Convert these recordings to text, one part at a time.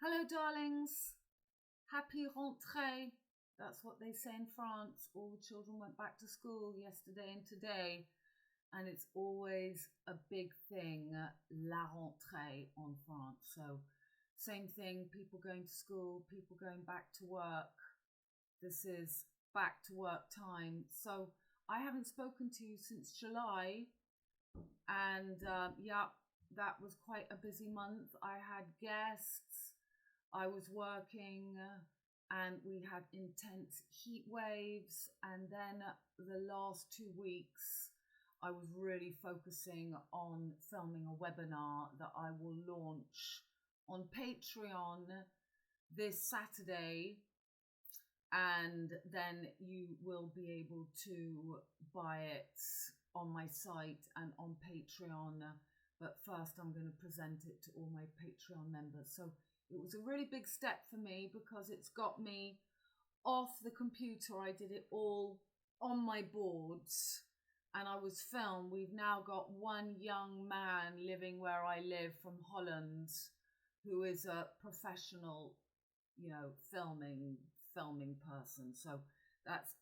Hello, darlings. Happy rentrée. That's what they say in France. All the children went back to school yesterday and today. And it's always a big thing, la rentrée en France. So, same thing, people going to school, people going back to work. This is back to work time. So, I haven't spoken to you since July. And yeah, that was quite a busy month. I had guests. I was working and we had intense heat waves, and then the last 2 weeks I was really focusing on filming a webinar that I will launch on Patreon this Saturday, and then you will be able to buy it on my site and on Patreon. But first I'm going to present it to all my Patreon members. So it was a really big step for me because it's got me off the computer. I did it all on my boards and I was filmed. We've now got one young man living where I live from Holland who is a professional, filming person. So that's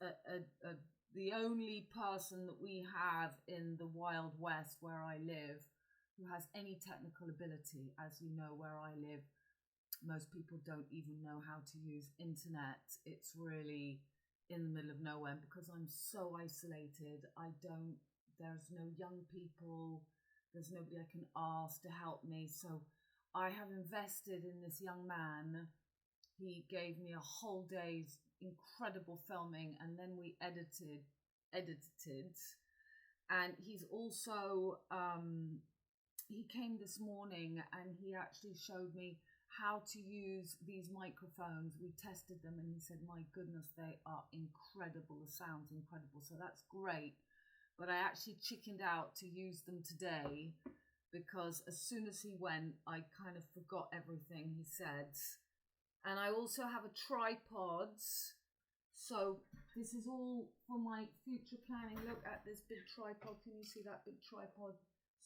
the only person that we have in the Wild West where I live who has any technical ability. As you know, where I live, most people don't even know how to use internet. It's really in the middle of nowhere because I'm so isolated. There's no young people, there's nobody I can ask to help me. So I have invested in this young man. He gave me a whole day's incredible filming, and then we edited. And he's also, he came this morning and he actually showed me how to use these microphones. We tested them and he said, my goodness, they are incredible. The sound's incredible. So that's great. But I actually chickened out to use them today because as soon as he went, I kind of forgot everything he said. And I also have a tripod. So this is all for my future planning. Look at this big tripod. Can you see that big tripod?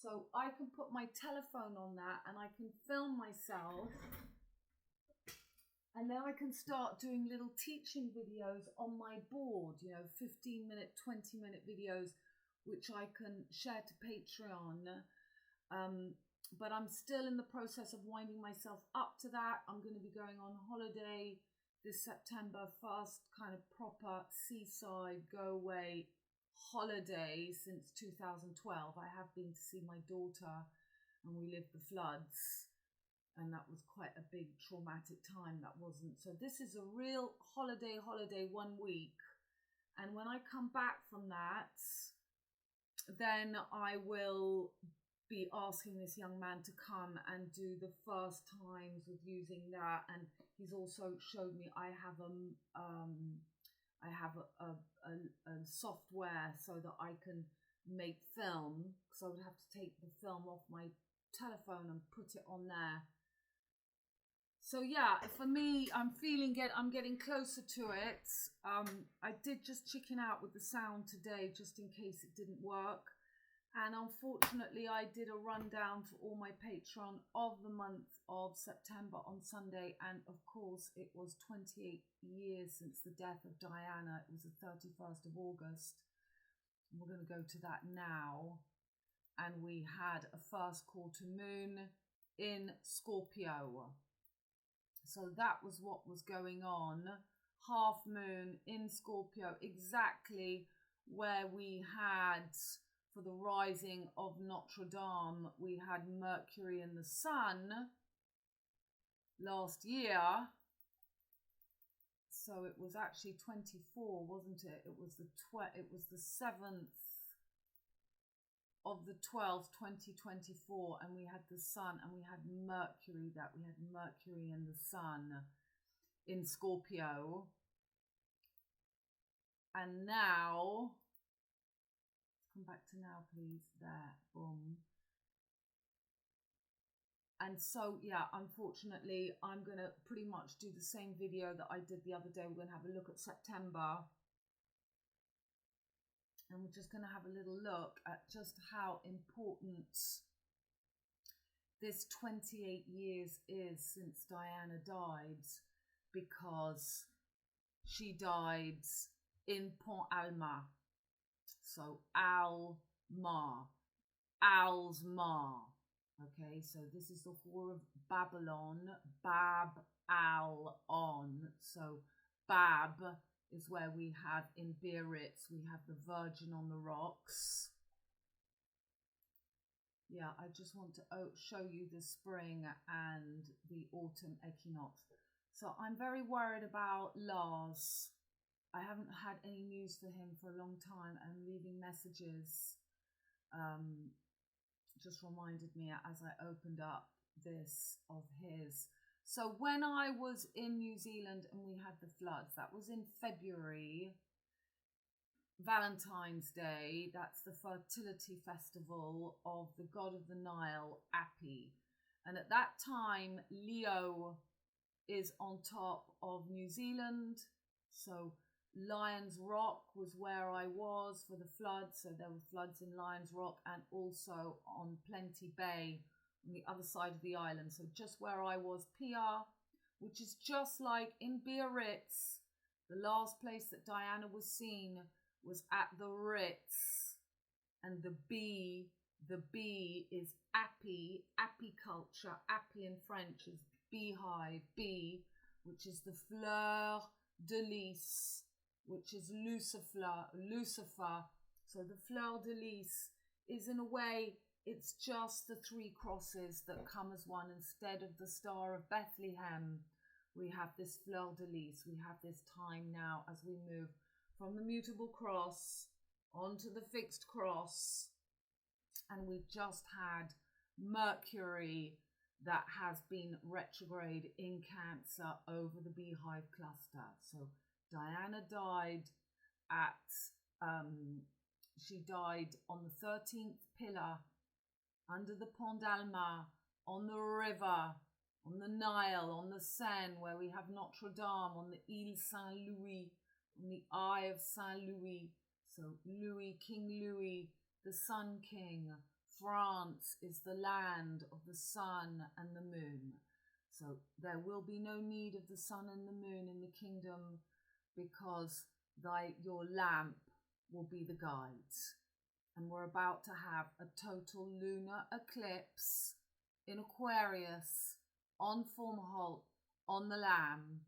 So I can put my telephone on that and I can film myself. And then I can start doing little teaching videos on my board, 15-minute, 20-minute videos, which I can share to Patreon. But I'm still in the process of winding myself up to that. I'm going to be going on holiday this September, first kind of proper seaside, go away holiday since 2012. I have been to see my daughter and we lived the floods, and that was quite a big traumatic time. That wasn't. So this is a real holiday 1 week. And when I come back from that, then I will be asking this young man to come and do the first times with using that. And he's also showed me I have a software so that I can make film, because I would have to take the film off my telephone and put it on there. So yeah, for me, I'm getting closer to it. I did just chicken out with the sound today just in case it didn't work. And unfortunately, I did a rundown for all my Patreon of the month of September on Sunday. And of course, it was 28 years since the death of Diana. It was the 31st of August. And we're going to go to that now. And we had a first quarter moon in Scorpio. So that was what was going on. Half moon in Scorpio, exactly where we had, for the rising of Notre Dame, we had Mercury and the Sun last year. So it was actually 24, wasn't it? It was the 7th of the 12th, 2024, and we had the Sun and we had Mercury. We had Mercury and the Sun in Scorpio. And now, come back to now, please. There, boom. And so, yeah, unfortunately, I'm going to pretty much do the same video that I did the other day. We're going to have a look at September. And we're just going to have a little look at just how important this 28 years is since Diana died, because she died in Pont Alma. So Alma, Al's Ma. Okay, so this is the whore of Babylon, Bab-al-on. So Bab is where we have in Biarritz, we have the Virgin on the rocks. Yeah, I just want to show you the spring and the autumn equinox. So I'm very worried about Lars. I haven't had any news for him for a long time, and leaving messages just reminded me as I opened up this of his. So when I was in New Zealand and we had the floods, that was in February, Valentine's Day, that's the fertility festival of the god of the Nile, Api. And at that time, Leo is on top of New Zealand. So Lions Rock was where I was for the floods. So there were floods in Lions Rock and also on Plenty Bay on the other side of the island. So just where I was, PR, which is just like in Biarritz, the last place that Diana was seen was at the RITZ, and the B is Api, apiculture. Api in French is beehive, bee, which is the fleur de lys, which is Lucifer. So the fleur de lys is, in a way, it's just the three crosses that come as one. Instead of the Star of Bethlehem, we have this fleur de lys. We have this time now as we move from the mutable cross onto the fixed cross. And we've just had Mercury that has been retrograde in Cancer over the beehive cluster. So Diana died she died on the 13th pillar under the Pont d'Alma, on the river, on the Nile, on the Seine, where we have Notre Dame, on the Ile Saint-Louis, on the Eye of Saint-Louis. So Louis, King Louis, the Sun King. France is the land of the sun and the moon. So there will be no need of the sun and the moon in the kingdom, because your lamp will be the guides. And we're about to have a total lunar eclipse in Aquarius, on Fomalhaut, on the Lamb,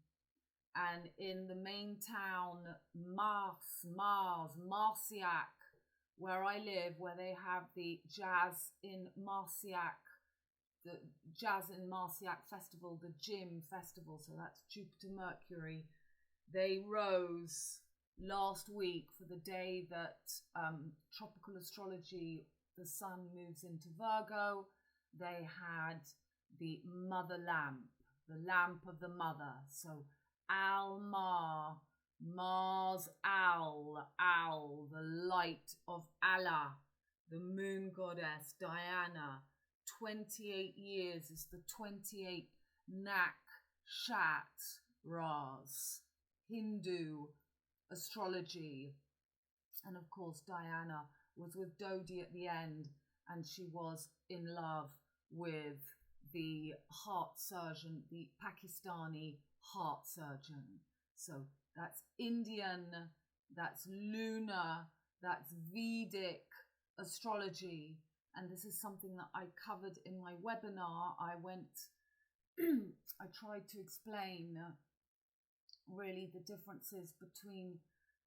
and in the main town, Marciac, where I live, where they have the Jazz in Marciac festival, the Gym festival. So that's Jupiter, Mercury. They rose last week for the day that tropical astrology, the sun moves into Virgo. They had the mother lamp, the lamp of the mother. So Alma, Mars, Owl, the light of Allah, the moon goddess, Diana. 28 years is the 28 Nakshatras, Hindu astrology. And of course, Diana was with Dodi at the end, and she was in love with the heart surgeon, the Pakistani heart surgeon. So that's Indian, that's lunar, that's Vedic astrology. And this is something that I covered in my webinar. I tried to explain really the differences between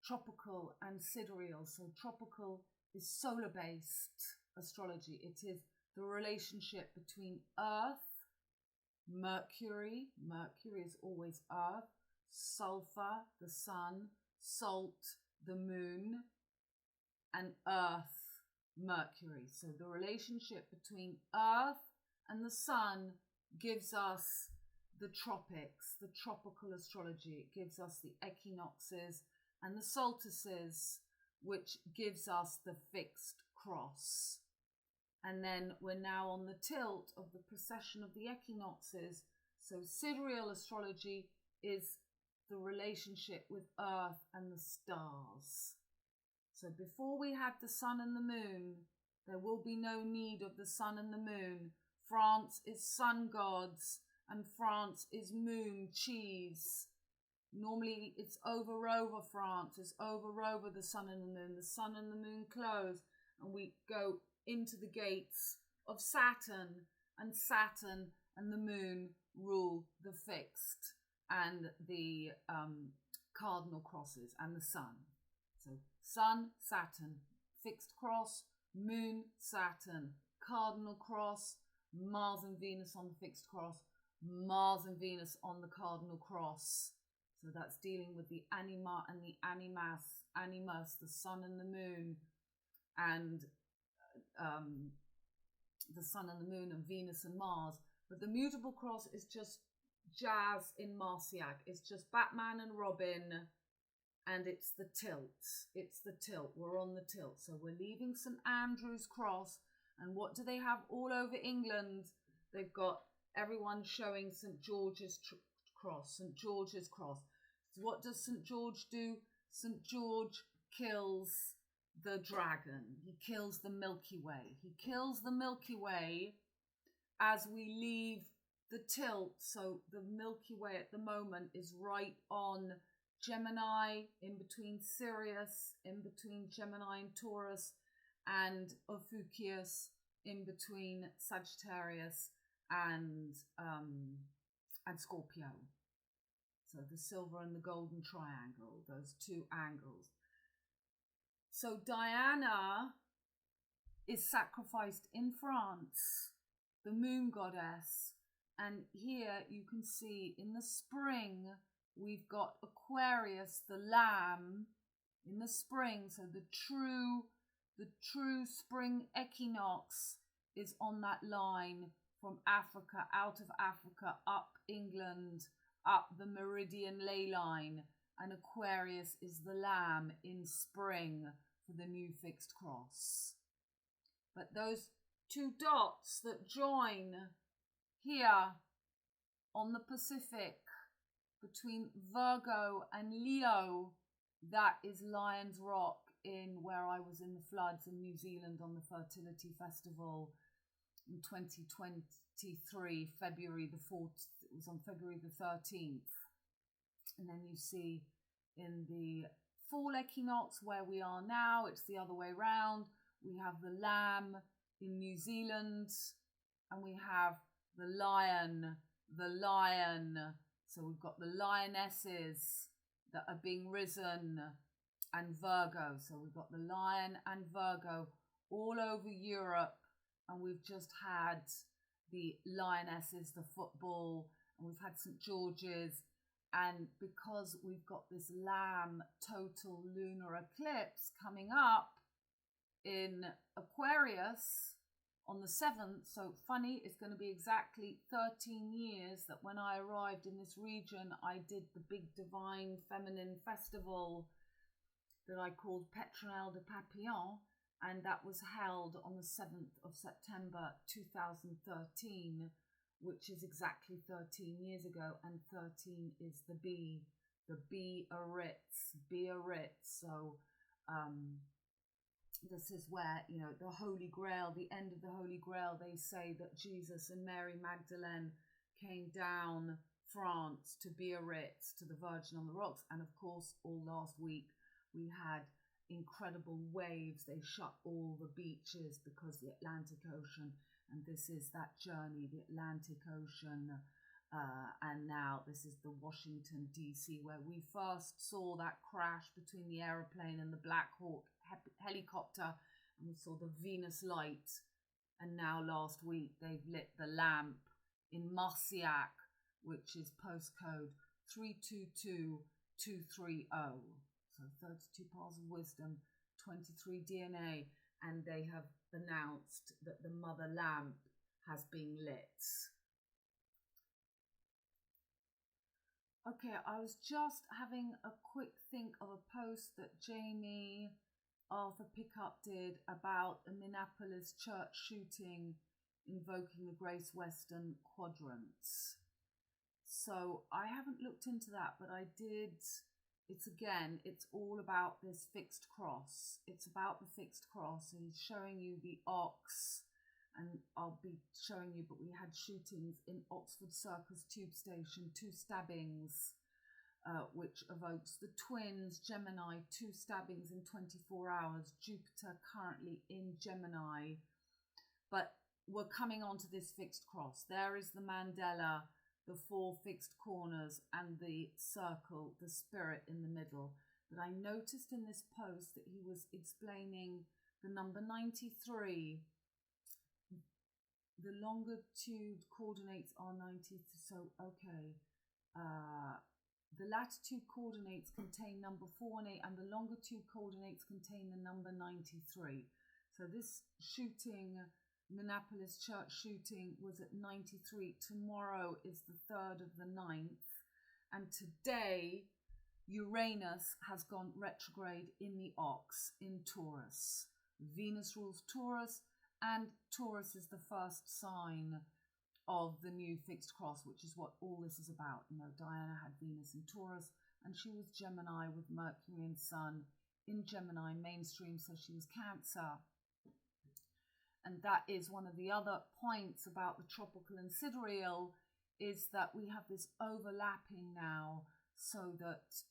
tropical and sidereal. So tropical is solar-based astrology. It is the relationship between Earth, Mercury is always Earth, Sulfur, the sun, Salt, the moon, and Earth, Mercury. So the relationship between Earth and the sun gives us the tropics, the tropical astrology. It gives us the equinoxes and the solstices, which gives us the fixed cross. And then we're now on the tilt of the precession of the equinoxes. So sidereal astrology is the relationship with Earth and the stars. So before we had the sun and the moon, there will be no need of the sun and the moon France is sun gods, and France is moon, cheese. Normally it's over France, it's over the sun and the moon. The sun and the moon close, and we go into the gates of Saturn, and Saturn and the moon rule the fixed and the cardinal crosses and the sun. So sun, Saturn, fixed cross, moon, Saturn, cardinal cross, Mars and Venus on the fixed cross, Mars and Venus on the cardinal cross. So that's dealing with the anima and the animus, the sun and the moon, and the sun and the moon and Venus and Mars. But the mutable cross is just jazz in Marciac. It's just Batman and Robin, and it's the tilt. It's the tilt. We're on the tilt. So we're leaving St. Andrew's Cross. And what do they have all over England? They've got everyone showing St. George's Cross, St. George's Cross. So what does St. George do? St. George kills the dragon. He kills the Milky Way. He kills the Milky Way as we leave the tilt. So the Milky Way at the moment is right on Gemini, in between Sirius, in between Gemini and Taurus, and Ophiuchus in between Sagittarius and Scorpio. So the silver and the golden triangle, those two angles. So Diana is sacrificed in France, the moon goddess. And here you can see in the spring, we've got Aquarius, the lamb, in the spring. So the true spring equinox is on that line from Africa, out of Africa, up England, up the meridian ley line. And Aquarius is the lamb in spring for the new fixed cross. But those two dots that join here on the Pacific between Virgo and Leo, that is Lion's Rock, in where I was in the floods in New Zealand on the Fertility Festival in 2023, February the 4th. It was on February the 13th. And then you see in the fall equinox where we are now, it's the other way round. We have the lamb in New Zealand, and we have the lion. So we've got the lionesses that are being risen, and Virgo. So we've got the lion and Virgo all over Europe, and we've just had the lionesses, the football, and we've had St. George's. And because we've got this lamb total lunar eclipse coming up in Aquarius on the 7th, so funny, it's going to be exactly 13 years that when I arrived in this region, I did the big divine feminine festival that I called Petronelle de Papillon, and that was held on the 7th of September 2013, which is exactly 13 years ago, and 13 is the B a RITZ. So this is where, you know, the Holy Grail, the end of the Holy Grail, they say that Jesus and Mary Magdalene came down France to Biarritz, to the Virgin on the Rocks. And of course, all last week we had incredible waves. They shut all the beaches because the Atlantic Ocean, and this is that journey, the Atlantic Ocean. And now this is the Washington, D.C., where we first saw that crash between the aeroplane and the Black Hawk helicopter, and we saw the Venus light. And now last week they've lit the LamP in Marciac, which is postcode 322230. So 32 Paths of Wisdom, 23 DNA, and they have announced that the mother LamP has been lit. Okay, I was just having a quick think of a post that Jamie Arthur Pickup did about a Minneapolis church shooting invoking the Grace Western quadrants. So I haven't looked into that, but I did. It's all about this fixed cross. It's about the fixed cross, and he's showing you the ox and I'll be showing you, but we had shootings in Oxford Circus Tube Station, 2 stabbings, which evokes the twins, Gemini, 2 stabbings in 24 hours, Jupiter currently in Gemini. But we're coming on to this fixed cross. There is the mandala, the 4 fixed corners, and the circle, the spirit in the middle. But I noticed in this post that he was explaining the number 93. The longitude coordinates are 90, so okay. The latitude coordinates contain number 4 and 8, and the longitude coordinates contain the number 93. So this shooting, Minneapolis church shooting, was at 93. Tomorrow is the 3rd of the 9th. And today, Uranus has gone retrograde in the Ox, in Taurus. Venus rules Taurus, and Taurus is the first sign of the new fixed cross, which is what all this is about. You know, Diana had Venus in Taurus, and she was Gemini with Mercury and Sun in Gemini. Mainstream says she was Cancer. And that is one of the other points about the tropical and sidereal, is that we have this overlapping now, so that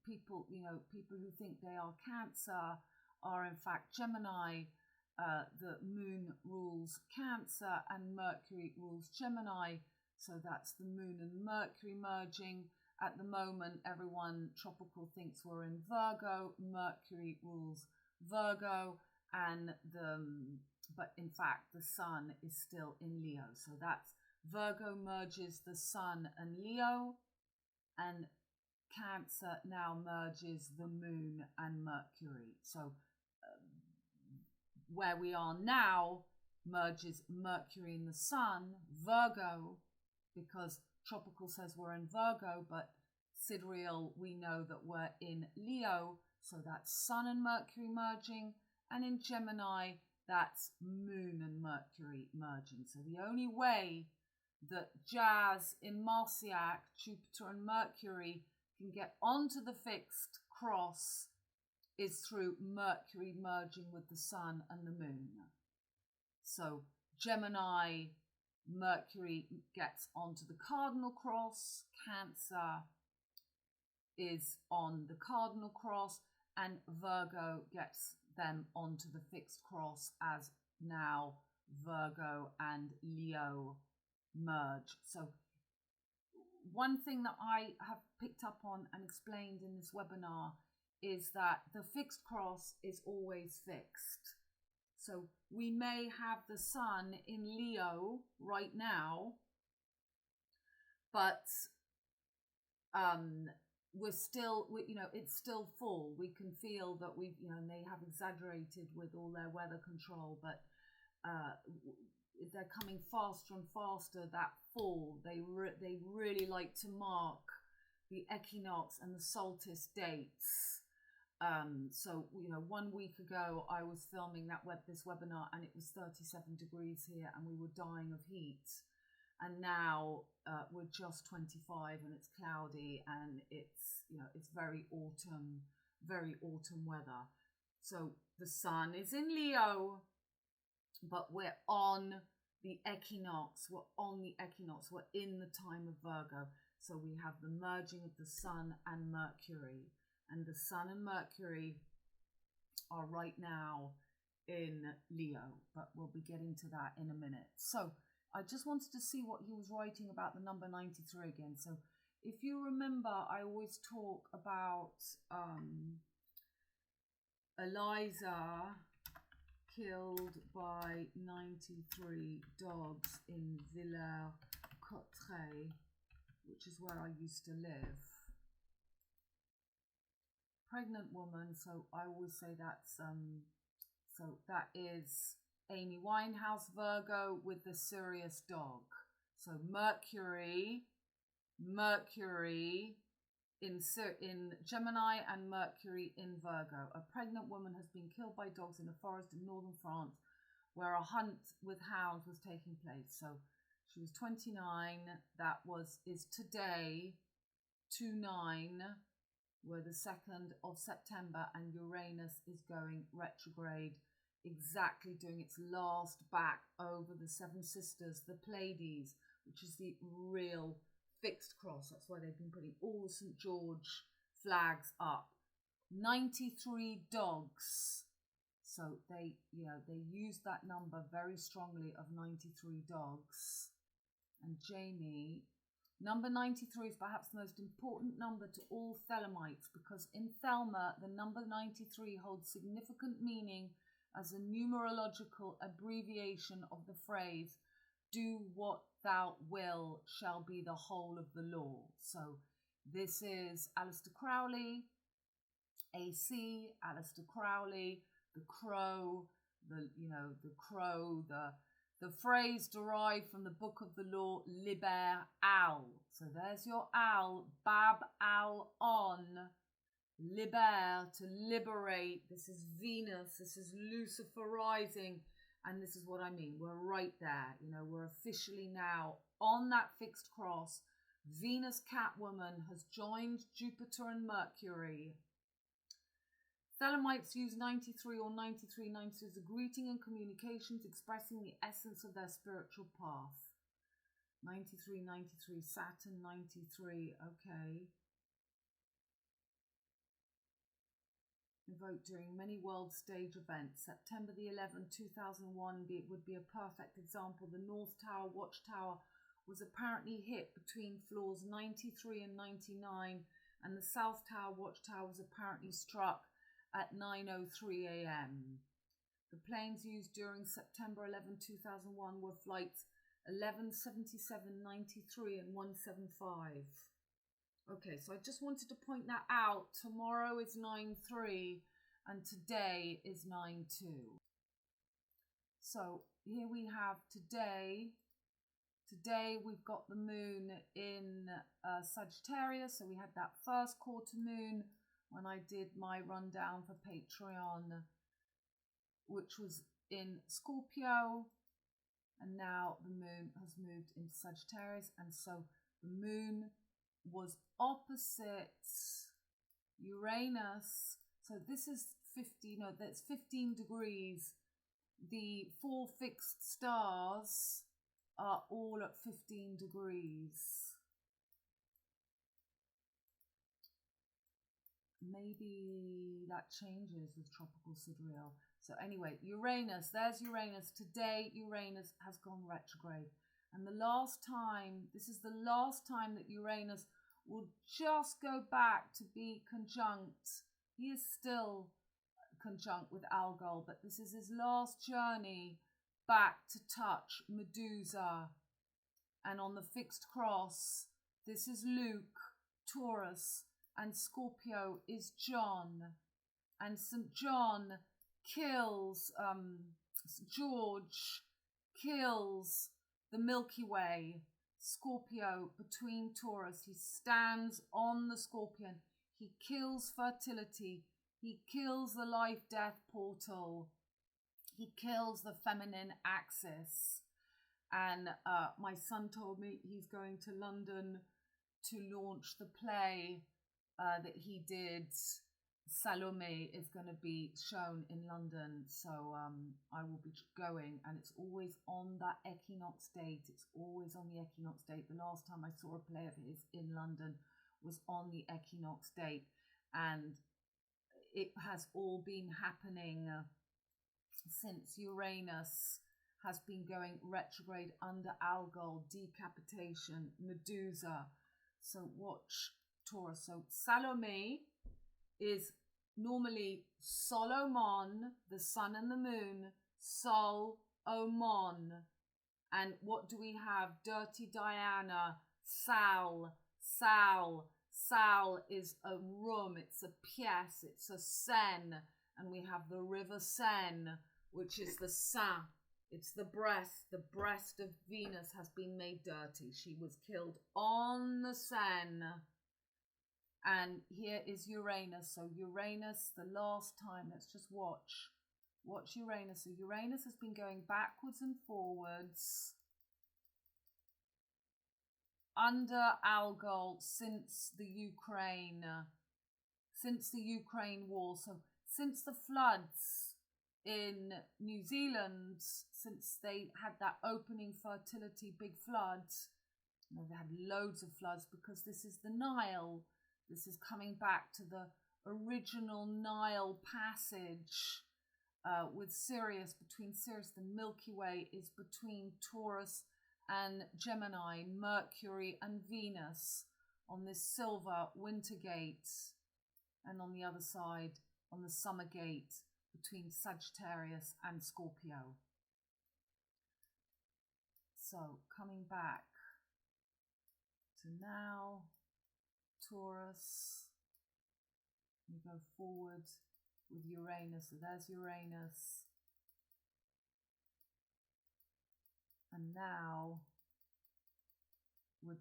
people, you know, people who think they are Cancer are in fact Gemini. The moon rules Cancer and Mercury rules Gemini. So that's the moon and Mercury merging. At the moment, everyone tropical thinks we're in Virgo. Mercury rules Virgo, and but in fact the sun is still in Leo. So that's Virgo merges the sun and Leo, and Cancer now merges the moon and Mercury. So where we are now merges Mercury and the sun, Virgo, because tropical says we're in Virgo, but sidereal, we know that we're in Leo. So that's sun and Mercury merging, and in Gemini, that's moon and Mercury merging. So the only way that Jazz in Marciac, Jupiter and Mercury, can get onto the fixed cross is through Mercury merging with the sun and the moon. So Gemini, Mercury gets onto the cardinal cross, Cancer is on the cardinal cross, and Virgo gets them onto the fixed cross as now Virgo and Leo merge. So one thing that I have picked up on and explained in this webinar is that the fixed cross is always fixed. So we may have the sun in Leo right now, but we're still, you know, it's still full. We can feel that we've, you know, and they have exaggerated with all their weather control, but they're coming faster and faster, that fall. They really like to mark the equinox and the solstice dates. So, you know, 1 week ago I was filming this webinar, and it was 37 degrees here and we were dying of heat. And now we're just 25 and it's cloudy, and it's, you know, it's very autumn weather. So the sun is in Leo, but we're on the equinox. We're on the equinox. We're in the time of Virgo. So we have the merging of the sun and Mercury. And the sun and Mercury are right now in Leo, but we'll be getting to that in a minute. So I just wanted to see what he was writing about the number 93 again. So if you remember, I always talk about Eliza killed by 93 dogs in Villers-Cotterêts, which is where I used to live. Pregnant woman, so I always say that's so that is Amy Winehouse, Virgo with the Sirius dog. So Mercury in Gemini and Mercury in Virgo. A pregnant woman has been killed by dogs in a forest in northern France, where a hunt with hounds was taking place. So she was 29. That is today, 29. We're the 2nd of September, and Uranus is going retrograde exactly doing its last back over the Seven Sisters, the Pleiades, which is the real fixed cross. That's why they've been putting all the St. George flags up. 93 dogs. So they used that number very strongly of 93 dogs. And Jamie, number 93 is perhaps the most important number to all Thelemites, because in Thelma, the number 93 holds significant meaning as a numerological abbreviation of the phrase, "Do what thou will shall be the whole of the law." So this is Aleister Crowley, AC, Aleister Crowley, the crow, the phrase derived from the book of the law, liber al. So there's your al, BABALON, liber, to liberate. This is Venus, this is Lucifer rising, and this is what I mean. We're right there, we're officially now on that fixed cross. Venus Catwoman has joined Jupiter and Mercury. Thelemites use 93 or 93 as a greeting in communications expressing the essence of their spiritual path. 93, Saturn 93, okay. Evoked during many world stage events. September the 11th, 2001 would be a perfect example. The North Tower watchtower was apparently hit between floors 93 and 99, and the South Tower watchtower was apparently struck at 9:03 a.m. The planes used during September 11, 2001 were flights 1177, 93 and 175. Okay, so I just wanted to point that out. Tomorrow is 9:3 and today is 9:2. So here we have today. Today we've got the moon in Sagittarius. So we had that first quarter moon when I did my rundown for Patreon, which was in Scorpio, and now the moon has moved into Sagittarius, and so the moon was opposite Uranus. So this is 15 degrees. The 4 fixed stars are all at 15 degrees. Maybe that changes with tropical sidereal. So anyway, Uranus, there's Uranus. Today, Uranus has gone retrograde. And this is the last time that Uranus will just go back to be conjunct. He is still conjunct with Algol, but this is his last journey back to touch Medusa. And on the fixed cross, this is Luke, Taurus, and Scorpio is John, and St. John kills, George kills the Milky Way, Scorpio between Taurus. He stands on the Scorpion. He kills fertility. He kills the life-death portal. He kills the feminine axis. And my son told me he's going to London to launch the play that he did. Salome is going to be shown in London, so I will be going, and it's always on that equinox date. It's always on the equinox date. The last time I saw a play of his in London was on the equinox date, and it has all been happening since Uranus has been going retrograde under Algol, decapitation, Medusa. So watch Taurus. So Salome is normally Solomon, the sun and the moon, Sol-omon. And what do we have? Dirty Diana, Sal. Sal is a room, it's a pièce, it's a Seine. And we have the river Seine, which is the Seine. It's the breast. The breast of Venus has been made dirty. She was killed on the Seine. And here is Uranus. So Uranus, the last time, let's just watch Uranus. So Uranus has been going backwards and forwards under Algol since the Ukraine war. So since the floods in New Zealand, since they had that opening fertility big floods, you know, they had loads of floods because this is the Nile. This is coming back to the original Nile passage with Sirius. Between Sirius, the Milky Way is between Taurus and Gemini, Mercury and Venus on this silver winter gate, and on the other side, on the summer gate, between Sagittarius and Scorpio. So coming back to now, Taurus, we go forward with Uranus. So there's Uranus. And now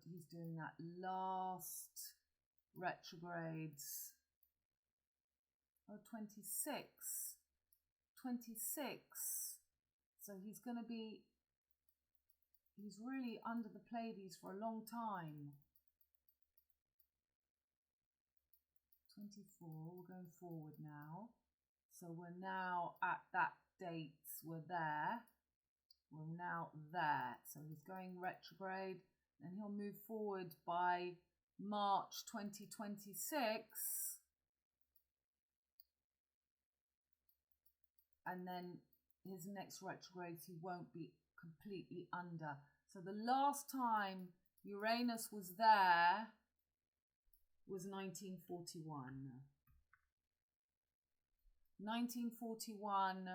he's doing that last retrograde. Oh, 26. 26. So he's really under the Pleiades for a long time. 24, we're going forward now. So we're now at that date, we're there. We're now there. So he's going retrograde and he'll move forward by March 2026. And then his next retrograde, he won't be completely under. So the last time Uranus was there was 1941. 1941,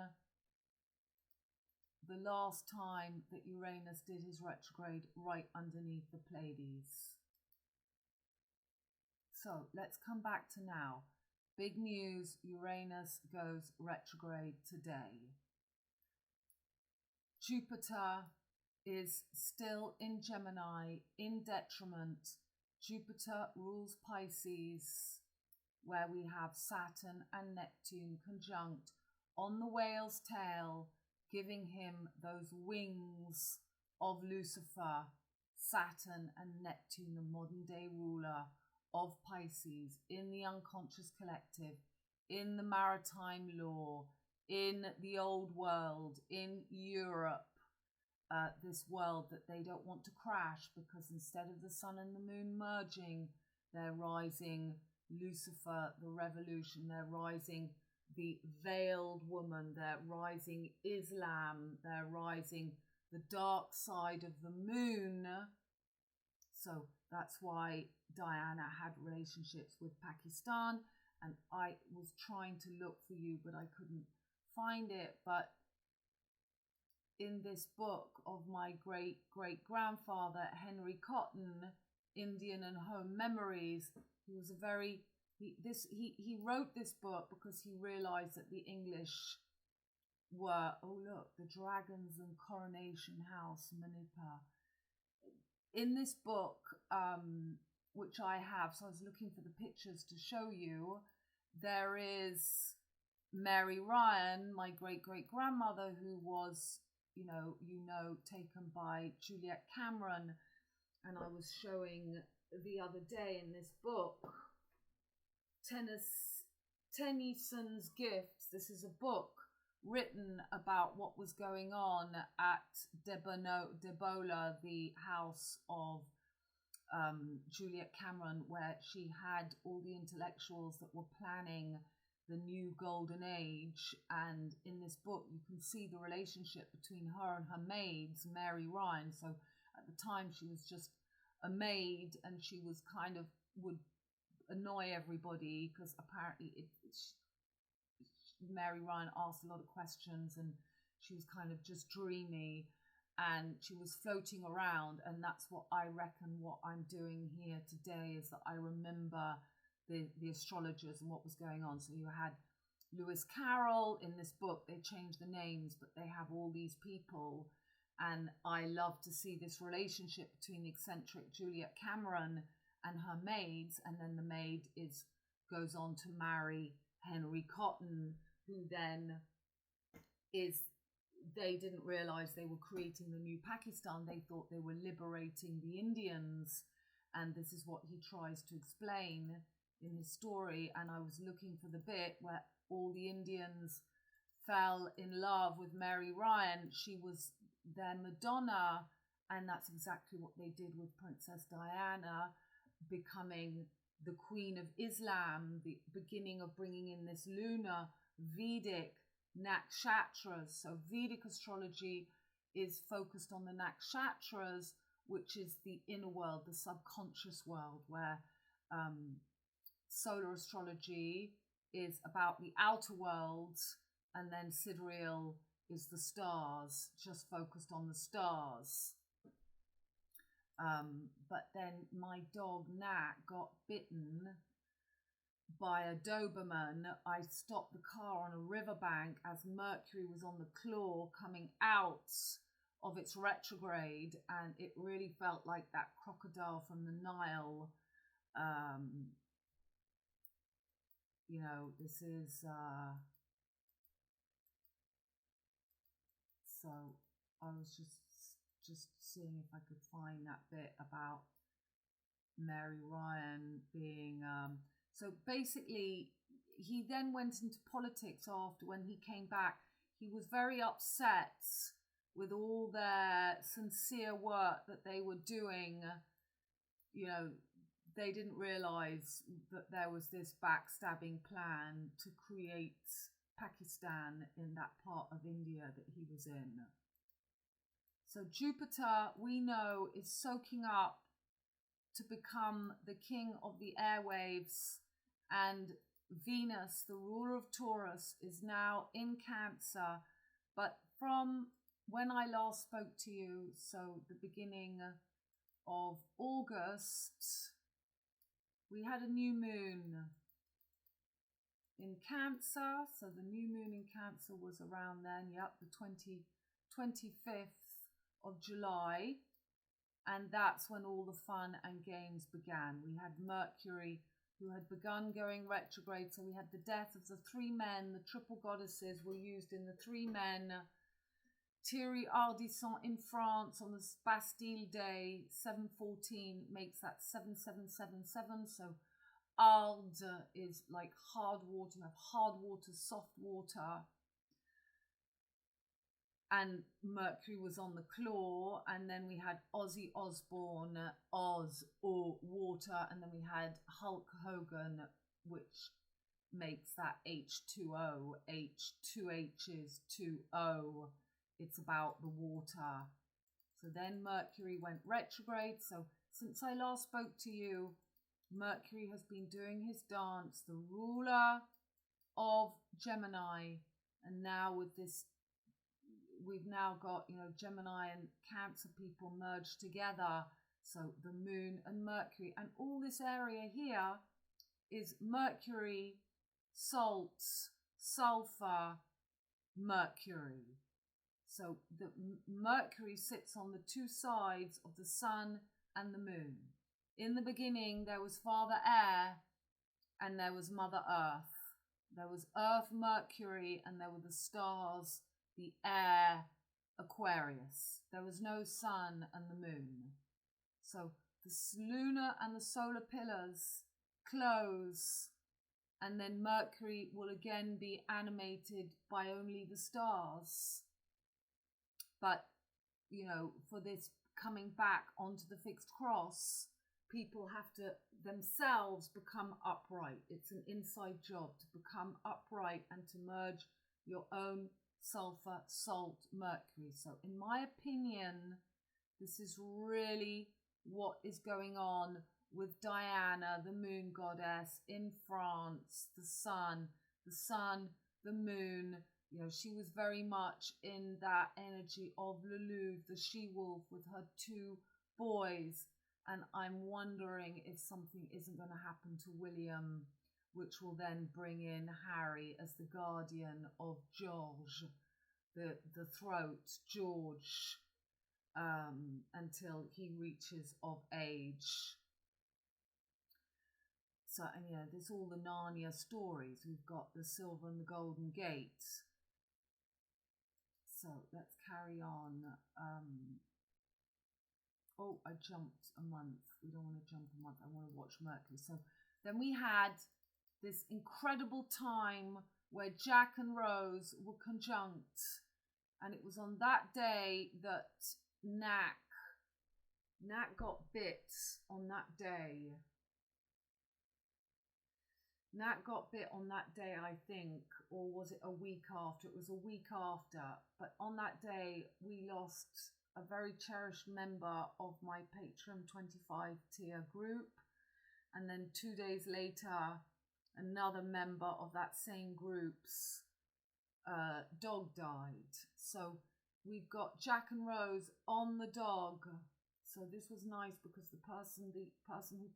the last time that Uranus did his retrograde right underneath the Pleiades. So let's come back to now. Big news, Uranus goes retrograde today. Jupiter is still in Gemini, in detriment. Jupiter rules Pisces, where we have Saturn and Neptune conjunct on the whale's tail, giving him those wings of Lucifer. Saturn and Neptune, the modern day ruler of Pisces, in the unconscious collective, in the maritime law, in the old world, in Europe, this world that they don't want to crash, because instead of the sun and the moon merging, they're rising Lucifer, the revolution, they're rising the veiled woman, they're rising Islam, they're rising the dark side of the moon. So that's why Diana had relationships with Pakistan, and I was trying to look for you, but I couldn't find it. But in this book of my great-great-grandfather, Henry Cotton, Indian and Home Memories, he was he wrote this book because he realized that the English were, oh look, the Dragons and Coronation House, Manipa. In this book, which I have, so I was looking for the pictures to show you, there is Mary Ryan, my great-great-grandmother, who was, you know, taken by Juliet Cameron. And I was showing the other day in this book, Tennyson's Gifts. This is a book written about what was going on at Debola, the house of Juliet Cameron, where she had all the intellectuals that were planning the new golden age. And in this book you can see the relationship between her and her maids, Mary Ryan. So at the time she was just a maid, and she was kind of would annoy everybody because apparently Mary Ryan asked a lot of questions, and she was kind of just dreamy, and she was floating around. And that's what I reckon what I'm doing here today is that I remember the astrologers and what was going on. So you had Lewis Carroll in this book. They changed the names, but they have all these people. And I love to see this relationship between the eccentric Juliet Cameron and her maids. And then the maid goes on to marry Henry Cotton, who then they didn't realize they were creating the new Pakistan. They thought they were liberating the Indians. And this is what he tries to explain in his story. And I was looking for the bit where all the Indians fell in love with Mary Ryan. She was their Madonna, and that's exactly what they did with Princess Diana, becoming the Queen of Islam, the beginning of bringing in this lunar Vedic nakshatras. So Vedic astrology is focused on the nakshatras, which is the inner world, the subconscious world, where solar astrology is about the outer worlds, and then sidereal is the stars, just focused on the stars. But then my dog Nat got bitten by a Doberman. I stopped the car on a riverbank as Mercury was on the claw coming out of its retrograde, and it really felt like that crocodile from the Nile. You know, this is so I was just seeing if I could find that bit about Mary Ryan being so basically he then went into politics after. When he came back, he was very upset with all their sincere work that they were doing. You know, they didn't realize that there was this backstabbing plan to create Pakistan in that part of India that he was in. So Jupiter, we know, is soaking up to become the king of the airwaves, and Venus, the ruler of Taurus, is now in Cancer. But from when I last spoke to you, so the beginning of August, we had a new moon in Cancer. So the new moon in Cancer was around then, the 25th of July, and that's when all the fun and games began. We had Mercury, who had begun going retrograde, so we had the death of the three men. The triple goddesses were used in the three men. Thierry Ardisson in France on the Bastille Day, 714, makes that 7777. So Ard is like hard water. You have hard water, soft water. And Mercury was on the claw, and then we had Ozzy Osbourne, Oz or water, and then we had Hulk Hogan, which makes that H2O, H, two H's, 2O. It's about the water. So then Mercury went retrograde. So since I last spoke to you, Mercury has been doing his dance, the ruler of Gemini, and now with this, we've now got, you know, Gemini and Cancer people merged together. So the moon and Mercury, and all this area here is Mercury, salts, sulfur, Mercury. So the Mercury sits on the two sides of the sun and the moon. In the beginning, there was Father Air and there was Mother Earth. There was Earth, Mercury, and there were the stars, the air, Aquarius. There was no sun and the moon. So the lunar and the solar pillars close, and then Mercury will again be animated by only the stars. But, you know, for this coming back onto the fixed cross, people have to themselves become upright. It's an inside job to become upright and to merge your own sulfur, salt, Mercury. So in my opinion, this is really what is going on with Diana, the moon goddess in France, the sun, the moon. You know, she was very much in that energy of Lulu, the she-wolf, with her two boys. And I'm wondering if something isn't going to happen to William, which will then bring in Harry as the guardian of George, the throat, George, until he reaches of age. So, and yeah, there's all the Narnia stories. We've got the Silver and the Golden Gate. So let's carry on. Oh, I jumped a month. We don't want to jump a month. I want to watch Mercury. So then we had this incredible time where Jack and Rose were conjunct. And it was on that day that Nat got bit on that day. Nat got bit on that day, I think, or was it a week after? It was a week after. But on that day, we lost a very cherished member of my Patreon 25 tier group. And then 2 days later, another member of that same group's dog died. So we've got Jack and Rose on the dog. So this was nice because the person who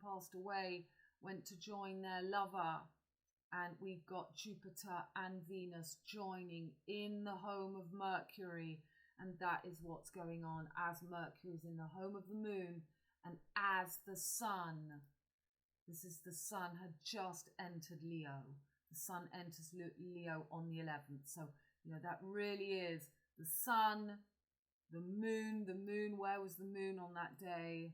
passed away went to join their lover, and we've got Jupiter and Venus joining in the home of Mercury, and that is what's going on as Mercury is in the home of the moon, and as the sun, the sun had just entered Leo. The sun enters Leo on the 11th. So, that really is the sun, the moon, where was the moon on that day?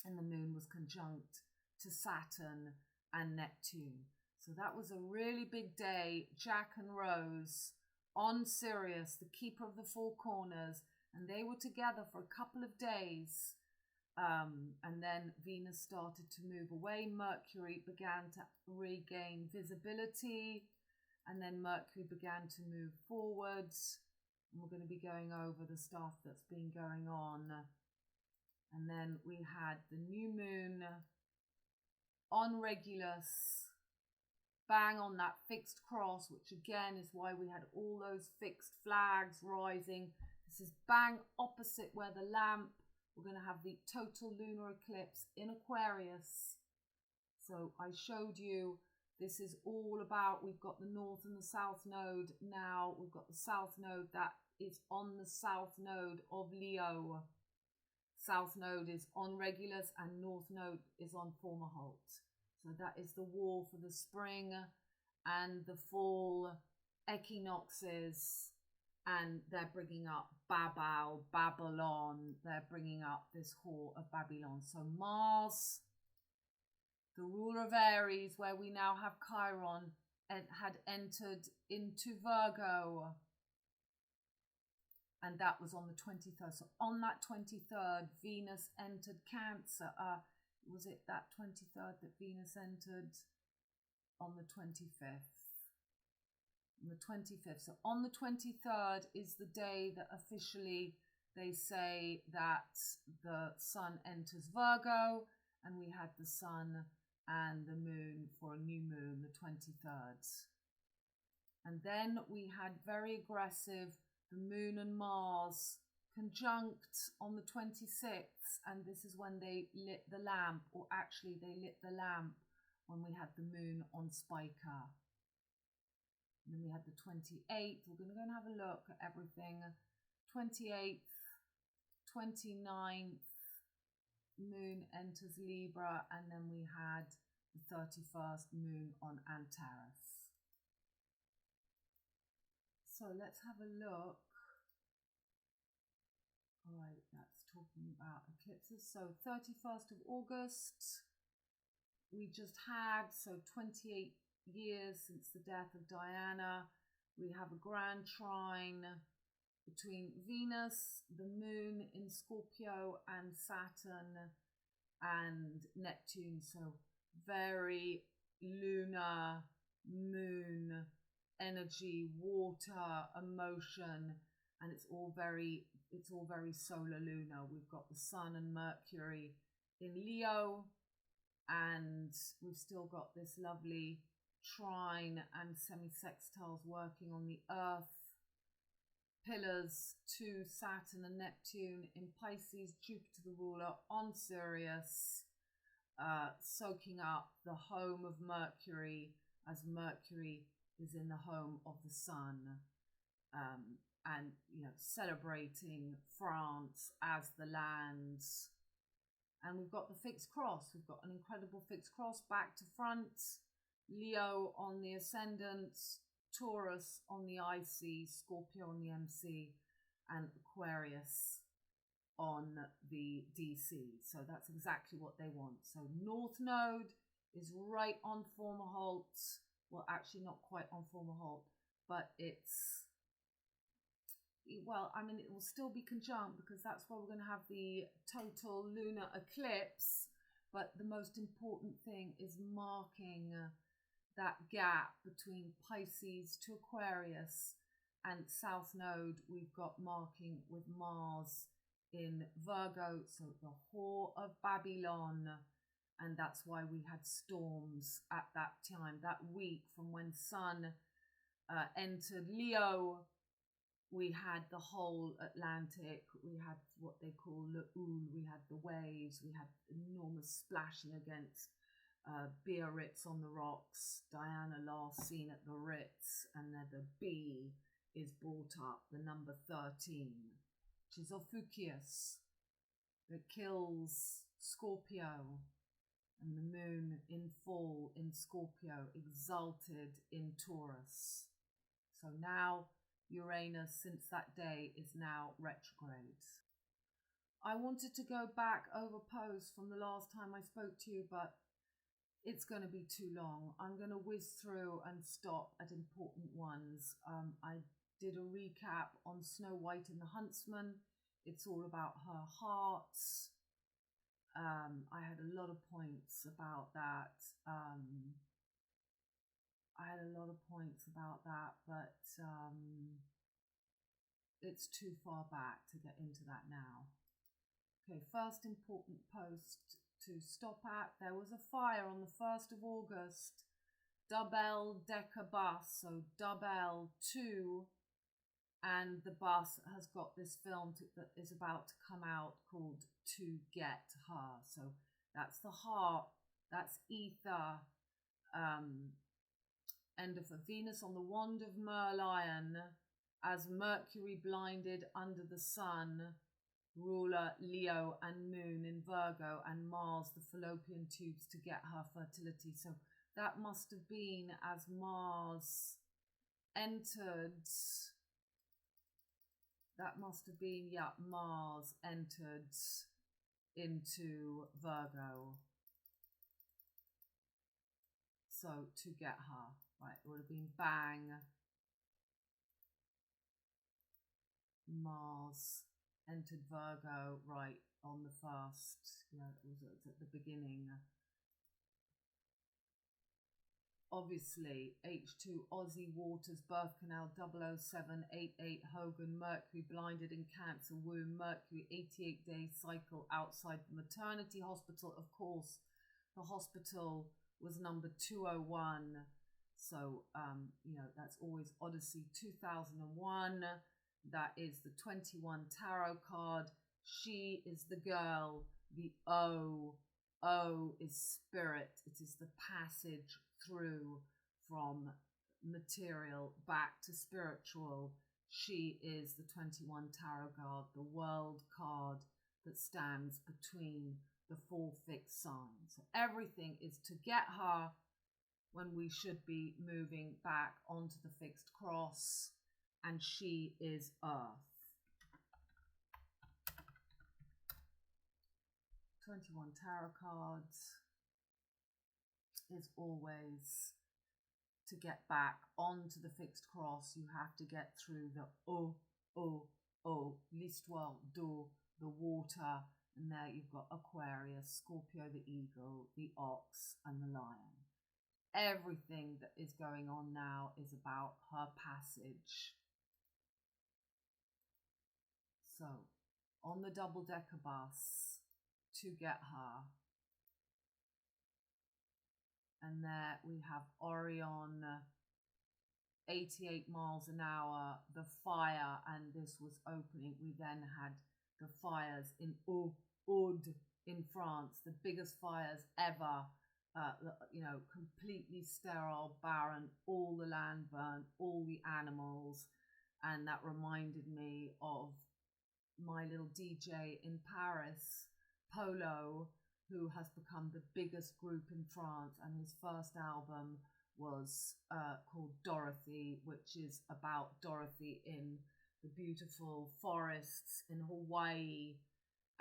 And the moon was conjunct to Saturn and Neptune. So that was a really big day. Jack and Rose on Sirius, the keeper of the four corners, and they were together for a couple of days. And then Venus started to move away. Mercury began to regain visibility, and then Mercury began to move forwards. And we're going to be going over the stuff that's been going on. And then we had the new moon on Regulus, bang on that fixed cross, which again is why we had all those fixed flags rising. This is bang opposite where the LamP, we're going to have the total lunar eclipse in Aquarius. So I showed you, this is all about, we've got the north and the south node now. We've got the south node that is on the south node of Leo. South node is on Regulus and north node is on Fomalhaut. So that is the war for the spring and the fall equinoxes, and they're bringing up Babylon. They're bringing up this whore of Babylon. So Mars, the ruler of Aries, where we now have Chiron, had entered into Virgo. And that was on the 23rd. So on that 23rd, Venus entered Cancer. Was it that 23rd that Venus entered? On the 25th. On the 25th. So on the 23rd is the day that officially they say that the sun enters Virgo. And we had the sun and the moon for a new moon, the 23rd. And then we had very aggressive, the moon and Mars conjunct on the 26th, and this is when they lit the LamP, or actually they lit the LamP when we had the moon on Spica. And then we had the 28th. We're going to go and have a look at everything. 28th, 29th, moon enters Libra, and then we had the 31st, moon on Antares. So let's have a look. All right, that's talking about eclipses. So 31st of August, we just had, so 28 years since the death of Diana. We have a grand trine between Venus, the moon in Scorpio, and Saturn and Neptune. So very lunar, moon, energy, water, emotion, and it's all very solar lunar. We've got the sun and Mercury in Leo, and we've still got this lovely trine and semi-sextiles working on the earth, pillars to Saturn and Neptune in Pisces, Jupiter the ruler on Sirius, soaking up the home of Mercury, as Mercury is in the home of the sun, and celebrating France as the land. And we've got the fixed cross. We've got an incredible fixed cross back to front. Leo on the ascendant, Taurus on the IC, Scorpio on the MC, and Aquarius on the DC. So that's exactly what they want. So North Node is right on Fomalhaut. well, actually not quite on formal halt, but it's, well, I mean, it will still be conjunct because that's where we're going to have the total lunar eclipse. But the most important thing is marking that gap between Pisces to Aquarius and South Node. We've got marking with Mars in Virgo, so the whore of Babylon. And that's why we had storms at that time, that week from when Sun entered Leo. We had the whole Atlantic, we had what they call le houle, we had the waves, we had enormous splashing against Biarritz on the rocks, Diana last seen at the Ritz, and then the B is brought up, the number 13, which is Ophiuchus, that kills SCorpiO, and the moon in full in SCorpiO, exalted in Taurus. So now Uranus, since that day, is now retrograde. I wanted to go back over posts from the last time I spoke to you, but it's going to be too long. I'm going to whiz through and stop at important ones. I did a recap on Snow White and the Huntsman. It's all about her hearts. I had a lot of points about that. But it's too far back to get into that now. Okay, first important post to stop at. There was a fire on the 1st of August, double-decker bus, so double 2, and the bus has got this film that is about to come out called To Get Her. So that's the heart, that's ether, end of a Venus on the wand of Merlion, as Mercury blinded under the sun, ruler Leo and moon in Virgo, and Mars the fallopian tubes to get her fertility. So that must have been as Mars entered, Mars entered into Virgo. So to get her, right, it would have been bang, Mars entered Virgo, right, on the 1st, yeah, it was at the beginning. Obviously, H2, Aussie Waters, Birth Canal, 00788, Hogan, Mercury blinded in Cancer womb, Mercury 88-day cycle outside the maternity hospital. Of course, the hospital was number 201. So, that's always Odyssey 2001. That is the 21 tarot card. She is the girl. The O is spirit. It is the passage through from material back to spiritual. She is the 21 tarot card, the world card that stands between the 4 fixed signs. So everything is to get her when we should be moving back onto the fixed cross, and she is Earth. 21 tarot cards is always to get back onto the fixed cross. You have to get through the l'histoire d'eau, the water, and there you've got Aquarius, Scorpio the eagle, the ox, and the lion. Everything that is going on now is about her passage. So, on the double-decker bus, to get her. And there we have Orion, 88 miles an hour, the fire, and this was opening. We then had the fires in Aude in France, the biggest fires ever, completely sterile, barren, all the land burnt, all the animals. And that reminded me of my little DJ in Paris, Polo, who has become the biggest group in France, and his first album was called Dorothy, which is about Dorothy in the beautiful forests in Hawaii,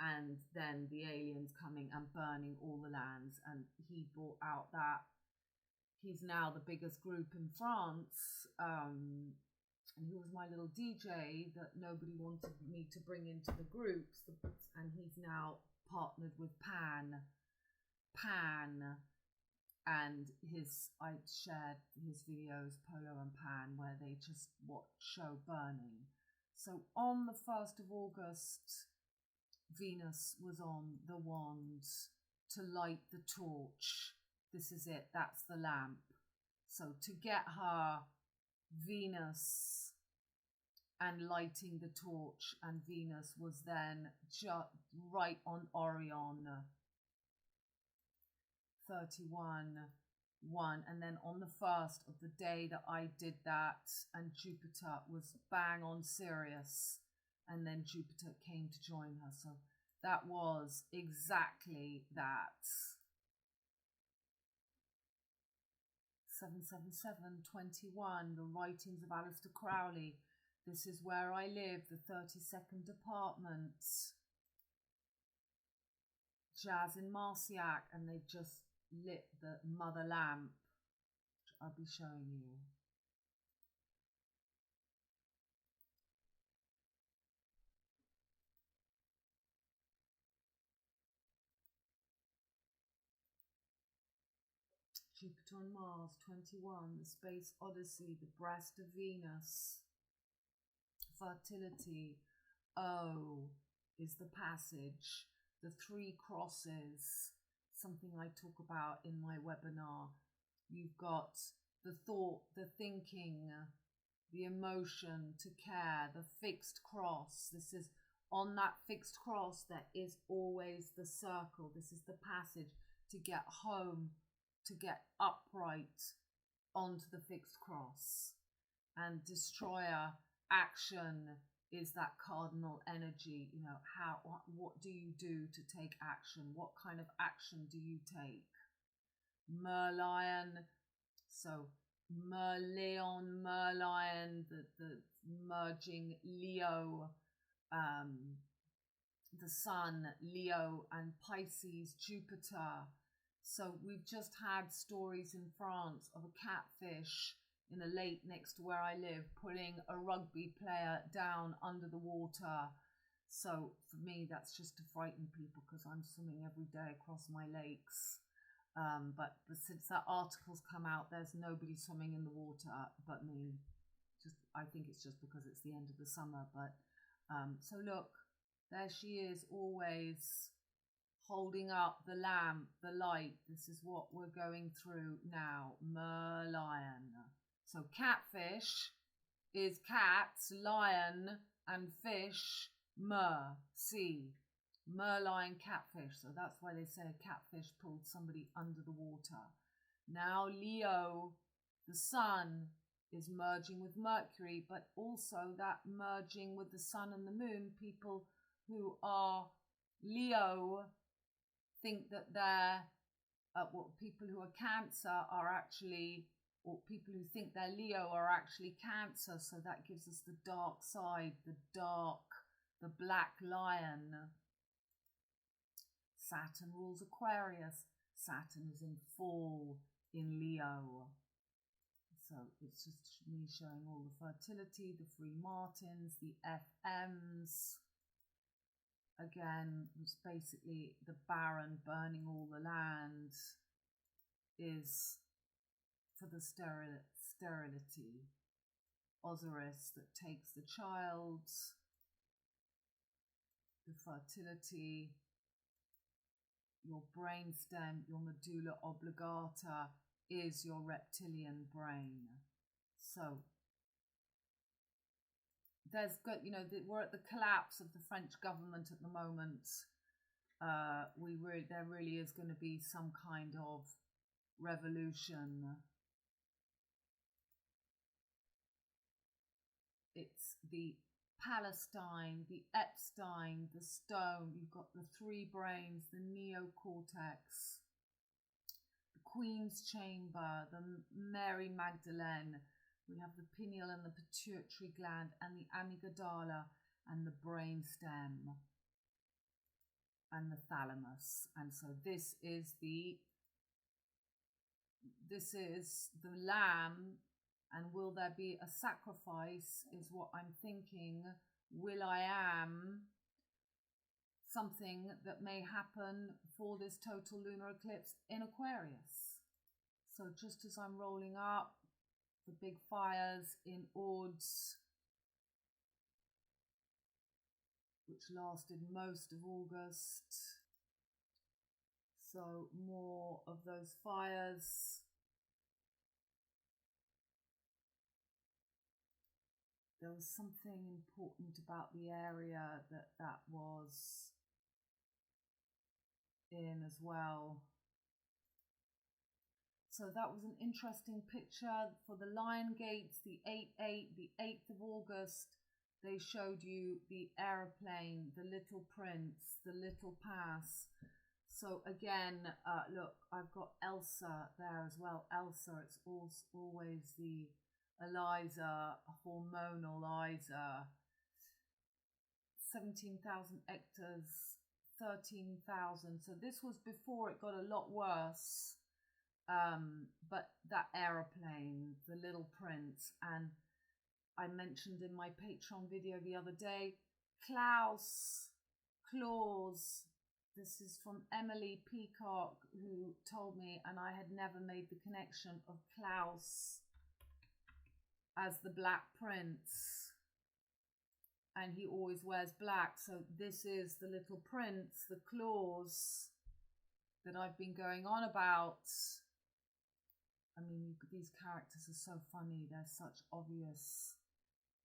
and then the aliens coming and burning all the lands. And he brought out that he's now the biggest group in France. And he was my little DJ that nobody wanted me to bring into the groups. And he's now partnered with Pan. And I shared his videos, Polo and Pan, where they just show burning. So on the 1st of August, Venus was on the wand to light the torch. This is it, that's the lamp. So to get her, Venus and lighting the torch, and Venus was then right on Orion, 31-1, and then on the 1st of the day that I did that, and Jupiter was bang on Sirius, and then Jupiter came to join her. So that was exactly that. 777-21, the writings of Aleister Crowley. This is where I live, the 32nd apartment. Jazz in Marciac, and they just lit the mother lamp, which I'll be showing you. Jupiter and Mars, 21, the Space Odyssey, the breast of Venus, fertility. O is the passage, the 3 crosses, something I talk about in my webinar. You've got the thought, the thinking, the emotion, to care, the fixed cross. This is on that fixed cross, there is always the circle. This is the passage to get home, to get upright onto the fixed cross. And destroyer, action, is that cardinal energy. You know, what do you do to take action? What kind of action do you take? Merlion, so Merlion, the merging Leo, the Sun, Leo, and Pisces, Jupiter. So we've just had stories in France of a catfish in a lake next to where I live pulling a rugby player down under the water. So for me, that's just to frighten people, because I'm swimming every day across my lakes. But since that article's come out, there's nobody swimming in the water but me. I think it's just because it's the end of the summer. But so look, there she is, always holding up the lamp, the light. This is what we're going through now. Merlion. So catfish is cats, lion, and fish, sea. Merlion catfish. So that's why they say a catfish pulled somebody under the water. Now Leo, the sun, is merging with Mercury, but also that merging with the sun and the moon. People who are Leo think that they're, people who are Cancer are actually, or people who think they're Leo are actually Cancer. So that gives us the dark side, the black lion. Saturn rules Aquarius. Saturn is in full in Leo. So it's just me showing all the fertility, the free martins, the FMs. Again, it's basically the Baron burning all the land is for the sterility. Osiris that takes the child, the fertility, your brainstem, your medulla oblongata is your reptilian brain. So there's got, we're at the collapse of the French government at the moment. There really is going to be some kind of revolution. It's the Palestine, the Epstein, the stone. You've got the 3 brains, the neocortex, the Queen's Chamber, the Mary Magdalene. We have the pineal and the pituitary gland and the amygdala and the brainstem and the thalamus. And so this is the this is the lamb, and will there be a sacrifice is what I'm thinking. Will I am something that may happen for this total lunar eclipse in Aquarius. So just as I'm rolling up the big fires in Ords, which lasted most of August, so more of those fires. There was something important about the area that was in as well. So that was an interesting picture for the Lion Gates, the 8-8, the 8th of August. They showed you the aeroplane, the little prince, the little pass. So again, look, I've got Elsa there as well. Elsa, it's always the Eliza, hormonal Eliza. 17,000 hectares, 13,000. So this was before it got a lot worse. But that aeroplane, the little prince, and I mentioned in my Patreon video the other day, Klaus, this is from Emily Peacock, who told me, and I had never made the connection of Klaus as the Black Prince, and he always wears black. So this is the little prince, the claws that I've been going on about. I mean, these characters are so funny. They're such obvious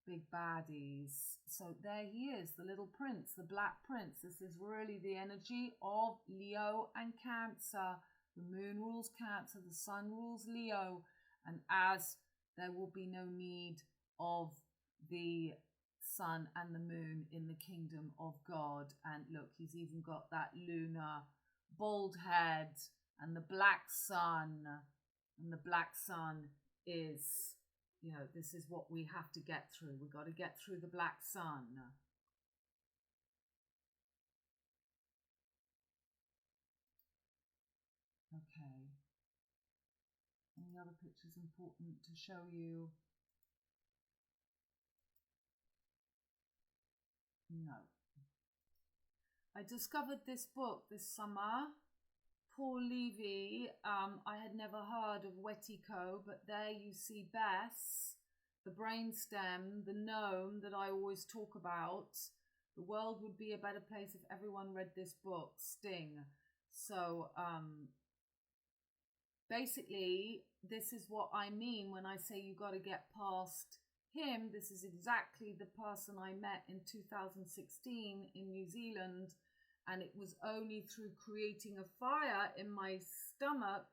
big baddies. So there he is, the little prince, the Black Prince. This is really the energy of Leo and Cancer. The moon rules Cancer, the sun rules Leo. And as there will be no need of the sun and the moon in the kingdom of God. And look, he's even got that lunar bald head and the black sun. And the black sun is, you know, this is what we have to get through. We've got to get through the black sun. Okay. Any other pictures important to show you? No. I discovered this book this summer. Paul Levy. I had never heard of Wetico, but there you see Bess, the brainstem, the gnome that I always talk about. The world would be a better place if everyone read this book, Sting. So basically, this is what I mean when I say you got to get past him. This is exactly the person I met in 2016 in New Zealand. And it was only through creating a fire in my stomach,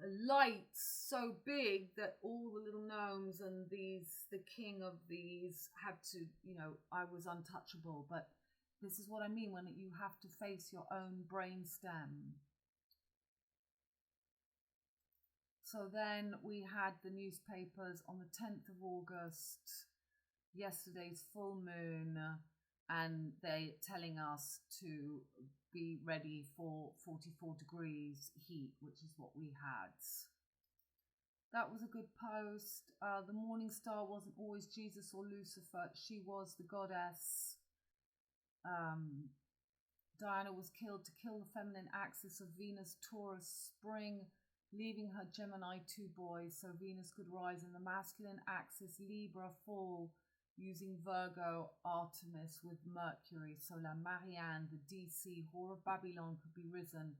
a light so big that all the little gnomes and the king of these had to, you know, I was untouchable. But this is what I mean when you have to face your own brainstem. So then we had the newspapers on the 10th of August, yesterday's full moon, and they telling us to be ready for 44 degrees heat, which is what we had. That was a good post. The morning star wasn't always Jesus or Lucifer. She was the goddess. Diana was killed to kill the feminine axis of Venus, Taurus, spring, leaving her Gemini 2 boys, so Venus could rise in the masculine axis, Libra fall, using Virgo, Artemis with Mercury. So La Marianne, the DC, whore of Babylon, could be risen.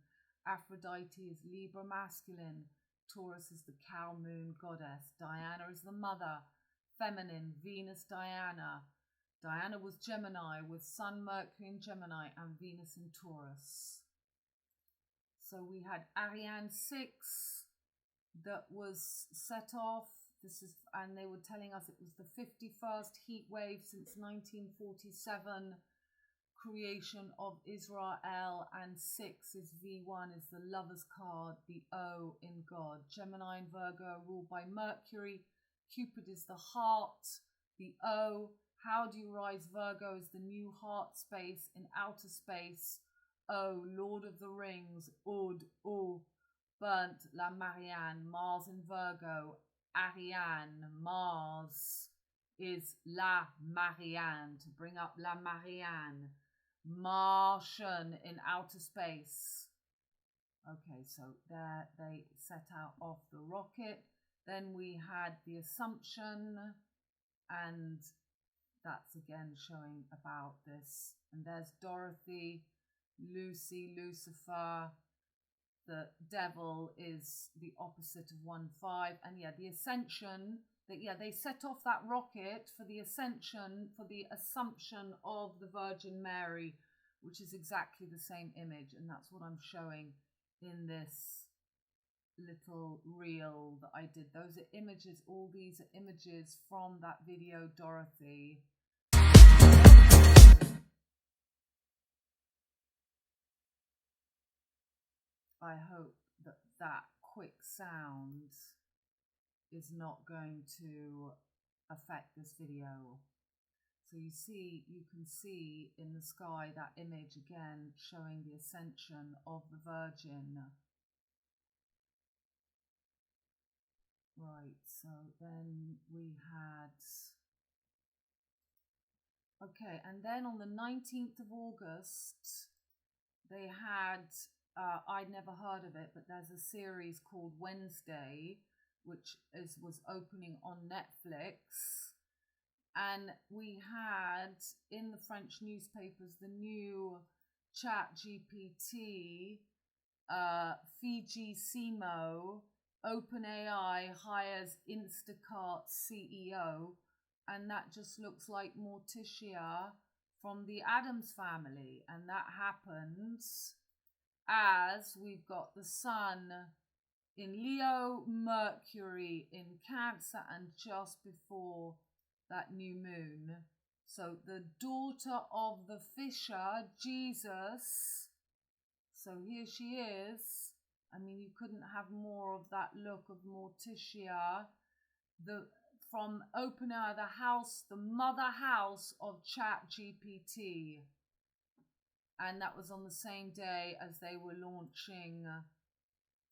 Aphrodite is Libra masculine. Taurus is the cow moon goddess. Diana is the mother, feminine, Venus Diana. Diana was Gemini with Sun, Mercury in Gemini and Venus in Taurus. So we had Ariane 6 that was set off. And they were telling us it was the 51st heat wave since 1947, creation of Israel, and 6 is V1, is the lover's card, the O in God. Gemini and Virgo ruled by Mercury. Cupid is the heart, the O. How do you rise? Virgo is the new heart space in outer space. O, Lord of the Rings, Ud, U. burnt La Marianne, Mars in Virgo, Ariane, Mars is La Marianne, to bring up La Marianne, Martian in outer space. Okay, so there they set out off the rocket. Then we had the Assumption, and that's again showing about this. And there's Dorothy, Lucy, Lucifer. The devil is the opposite of 1-5. And yeah, the Ascension, they set off that rocket for the Ascension, for the Assumption of the Virgin Mary, which is exactly the same image. And that's what I'm showing in this little reel that I did. Those are images, all these are images from that video, Dorothy. I hope that that quick sound is not going to affect this video. So you can see in the sky that image again showing the ascension of the Virgin. Right, so then we had, okay, and then on the 19th of August, they had, I'd never heard of it, but there's a series called Wednesday, which was opening on Netflix. And we had in the French newspapers the new ChatGPT, Fiji Simo, OpenAI hires Instacart's CEO, and that just looks like Morticia from the Addams Family. And that happens as we've got the Sun in Leo, Mercury in Cancer, and just before that new moon. So the daughter of the Fisher, Jesus. So here she is. I mean, you couldn't have more of that look of Morticia. From OpenAI, the mother house of ChatGPT. And that was on the same day as they were launching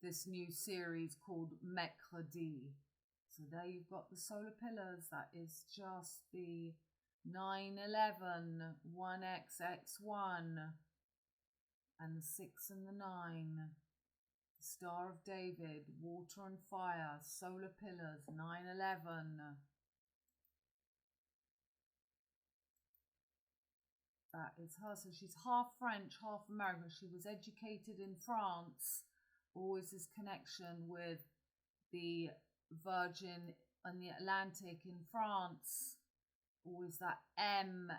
this new series called Mercredi. So there you've got the solar pillars. That is just the 911, 1XX1, and the 6 and the 9. The Star of David, water and fire, solar pillars, 911. That is her. So she's half French, half American. She was educated in France. Always this connection with the Virgin and the Atlantic in France. Always that M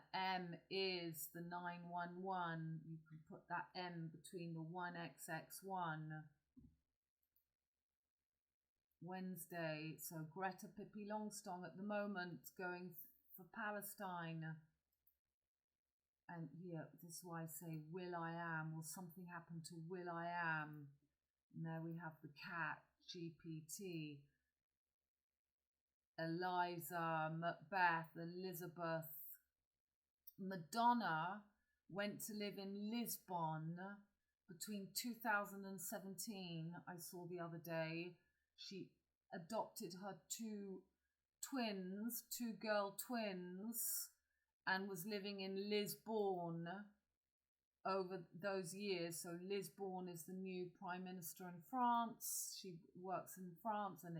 is the 911. You can put that M between the 1XX1. Wednesday, so Greta Pippi Longstong at the moment going for Palestine. And here, this is why I say Will I Am. Will something happen to Will I Am? And there we have the cat, GPT. Eliza, Macbeth, Elizabeth. Madonna went to live in Lisbon between 2017, I saw the other day. She adopted her two girl twins, and was living in Lisbon over those years. So Lisbon is the new prime minister in France. She works in France, and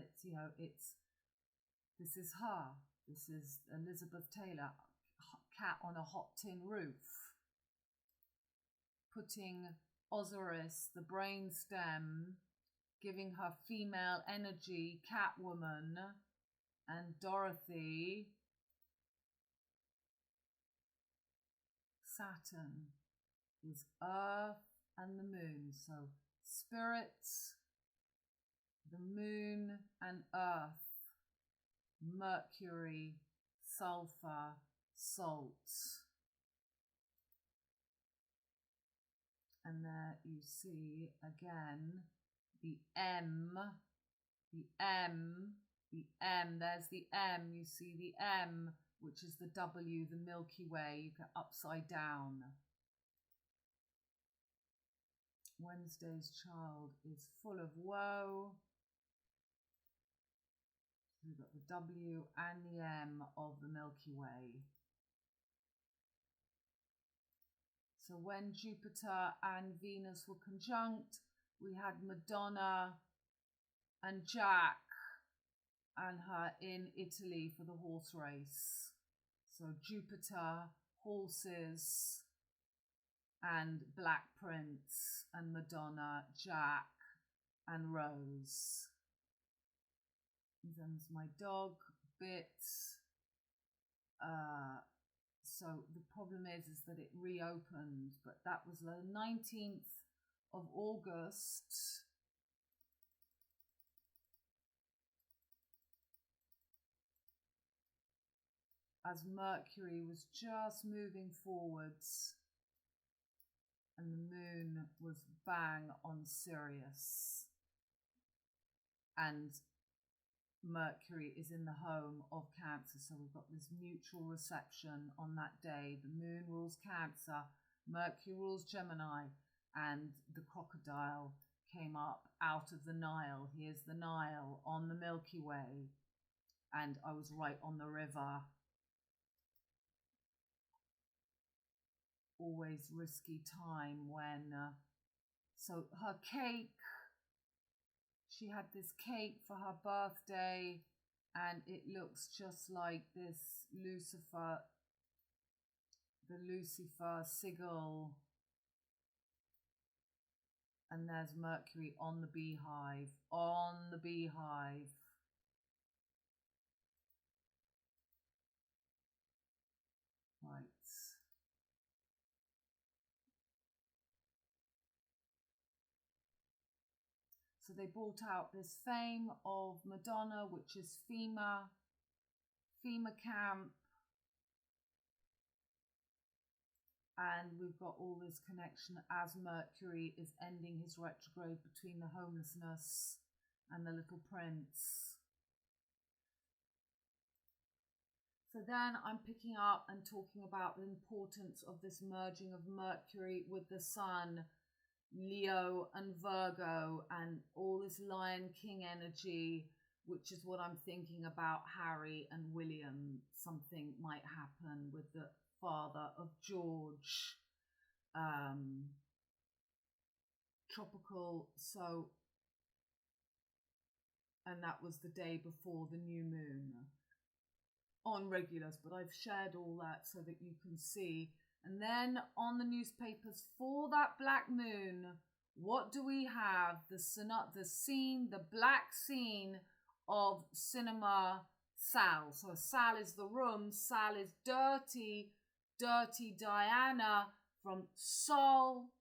this is her. This is Elizabeth Taylor, cat on a hot tin roof, putting Osiris, the brainstem, giving her female energy, Catwoman, and Dorothy, Saturn is Earth and the Moon. So spirits, the Moon and Earth, Mercury, sulfur, salt. And there you see again the M, there's the M, you see the M, which is the W, the Milky Way, you get upside down. Wednesday's child is full of woe. We've got the W and the M of the Milky Way. So when Jupiter and Venus were conjunct, we had Madonna and Jack and her in Italy for the horse race. So Jupiter, horses, and Black Prince, and Madonna, Jack, and Rose. And then there's my dog, Bits. So the problem is that it reopened, but that was the 19th of August. As Mercury was just moving forwards and the moon was bang on Sirius. And Mercury is in the home of Cancer, so we've got this mutual reception on that day. The moon rules Cancer, Mercury rules Gemini, and the crocodile came up out of the Nile. Here's the Nile on the Milky Way, and I was right on the river. Always risky time when, so her cake, she had this cake for her birthday, and it looks just like this Lucifer, the Lucifer sigil. And there's Mercury on the beehive, on the beehive. Right. So they brought out this fame of Madonna, which is FEMA camp. And we've got all this connection as Mercury is ending his retrograde between the homelessness and the little prince. So then I'm picking up and talking about the importance of this merging of Mercury with the Sun, Leo and Virgo, and all this Lion King energy, which is what I'm thinking about Harry and William. Something might happen with the father of George. Tropical, so, and that was the day before the new moon on regulars, but I've shared all that so that you can see. And then on the newspapers for that black moon, what do we have? The scene, the black scene of Cinema Sal. So Sal is the room. Sal is dirty Diana, from Sol,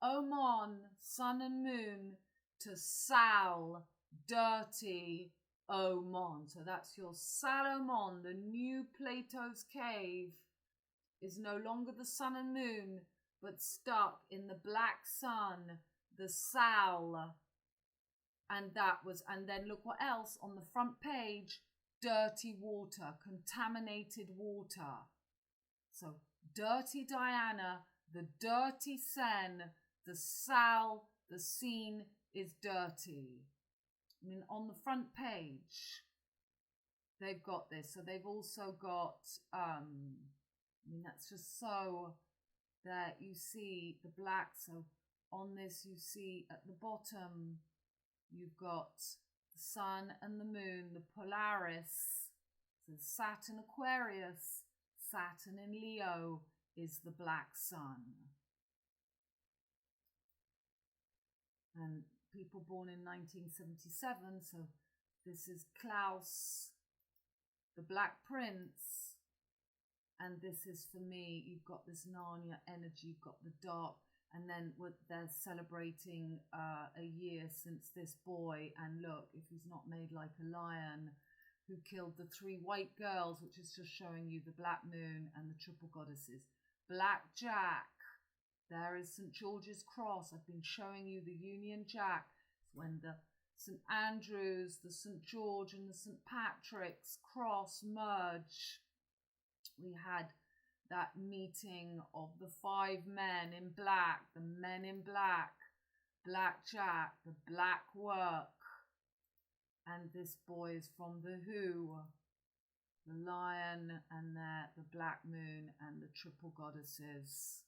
Oman, sun and moon, to Sal, dirty Oman. So that's your Salomon, the new Plato's cave, is no longer the sun and moon, but stuck in the black sun, the Sal. And then look what else on the front page, dirty water, contaminated water. So dirty Diana, the dirty Sen, the Sal, the scene is dirty. I mean, on the front page, they've got this. So they've also got, I mean, that's just so, there you see the black. So on this, you see at the bottom, you've got the sun and the moon, the Polaris. So Saturn, Aquarius, Saturn in Leo is the black sun. And people born in 1977, so this is Klaus, the Black Prince, and this is for me. You've got this Narnia energy, you've got the dark, and then they're celebrating a year since this boy, and look, if he's not made like a lion, who killed the 3 white girls, which is just showing you the black moon and the triple goddesses. Black Jack, there is St. George's Cross. I've been showing you the Union Jack. When the St. Andrews, the St. George and the St. Patrick's Cross merge, we had that meeting of the 5 men in black, the men in black, Blackjack, the black work. And this boy is from the Who, the lion and the black moon and the triple goddesses.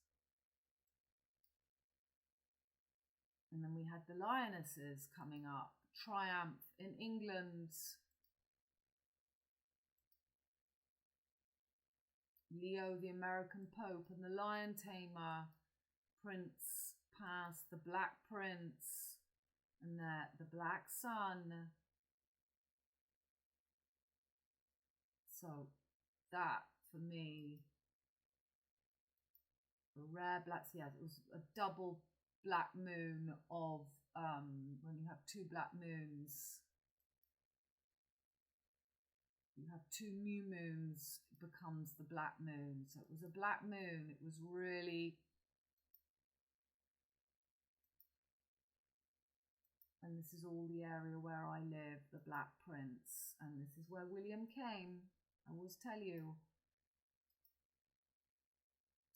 And then we had the lionesses coming up, triumph in England. Leo, the American Pope, and the lion tamer, Prince past the black prince, and the black sun. So that for me, a rare black, yeah, it was a double black moon of when you have two black moons, you have two new moons, it becomes the black moon. So it was a black moon. It was really, and this is all the area where I live, the Black Prince, and this is where William came. I always tell you.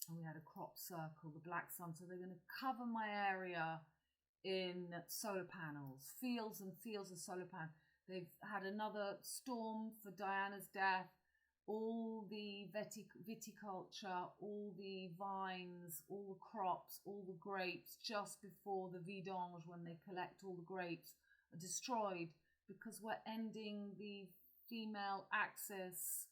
And we had a crop circle, the black sun. So they're going to cover my area in solar panels, fields and fields of solar panels. They've had another storm for Diana's death. All the viticulture, all the vines, all the crops, all the grapes, just before the vidange, when they collect all the grapes, are destroyed because we're ending the female axis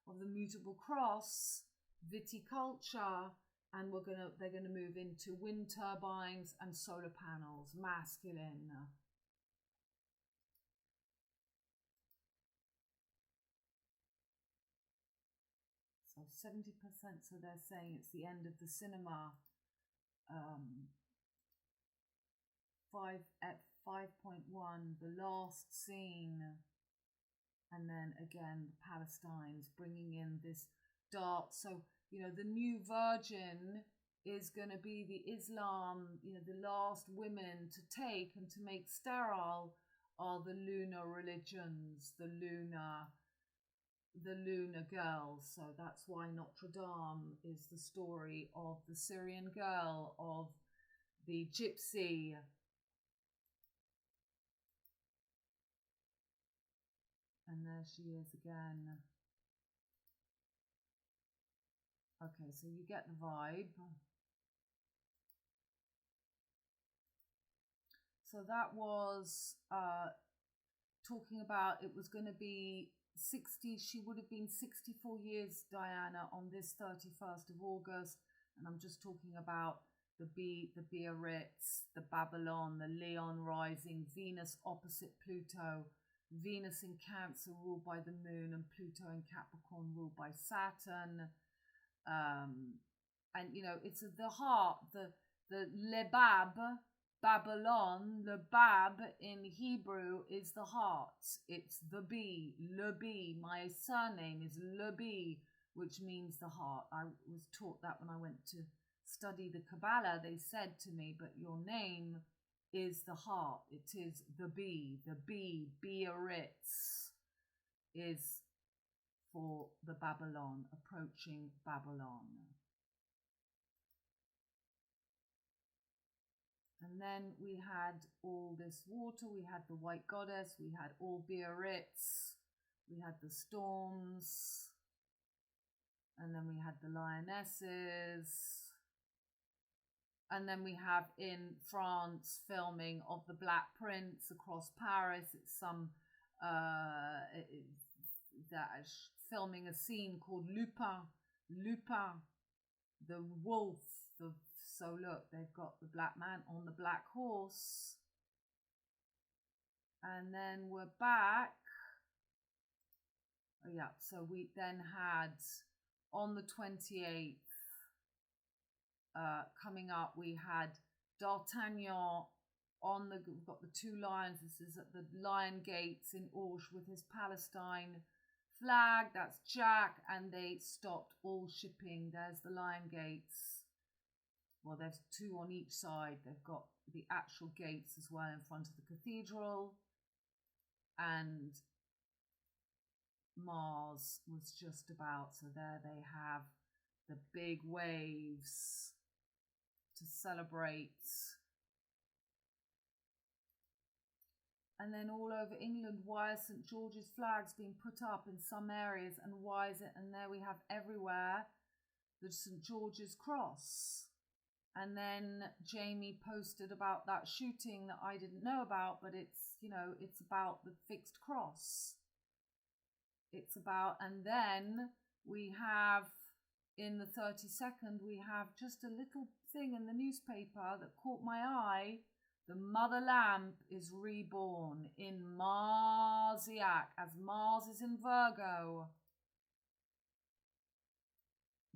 of the mutable cross, viticulture, and they're gonna move into wind turbines and solar panels, masculine. So 70%, so they're saying it's the end of the cinema. 5.1, the last scene. And then again, Palestine's bringing in this dark. So, you know, the new virgin is going to be the Islam, you know, the last women to take and to make sterile are the lunar religions, the lunar girls. So that's why Notre Dame is the story of the Syrian girl, of the gypsy. And there she is again. Okay, so you get the vibe. So that was talking about, it was going to be 60, she would have been 64 years, Diana, on this 31st of August. And I'm just talking about the RITZ, the Babylon, the Leon rising, Venus opposite Pluto, Venus in Cancer ruled by the moon, and Pluto in Capricorn ruled by Saturn. And you know, it's the heart, the lebab, Babylon, lebab in Hebrew is the heart. It's the B, lebi. My surname is lebi, which means the heart. I was taught that when I went to study the Kabbalah. They said to me, but your name is the heart. It is the B. The B, Biarritz, is for the Babylon, approaching Babylon. And then we had all this water. We had the white goddess. We had all Biarritz. We had the storms. And then we had the lionesses. And then we have in France filming of the Black Prince across Paris. It's some filming a scene called Lupin, the wolf. So look, they've got the black man on the black horse. And then we're back. Oh yeah, so we then had on the 28th, coming up, we had D'Artagnan on we've got the two lions. This is at the Lion Gates in Auch with his Palestine flag. That's Jack, and they stopped all shipping. There's the Lion Gates. Well, there's two on each side. They've got the actual gates as well in front of the cathedral. And Mars was just about, so there they have the big waves to celebrate And then all over England, why are St. George's flags being put up in some areas? And why is it? And there we have everywhere the St. George's cross. And then Jamie posted about that shooting that I didn't know about, but it's, you know, it's about the fixed cross. It's about, and then we have in the 32nd, we have just a little thing in the newspaper that caught my eye. The mother lamp is reborn in Marsiac, as Mars is in Virgo.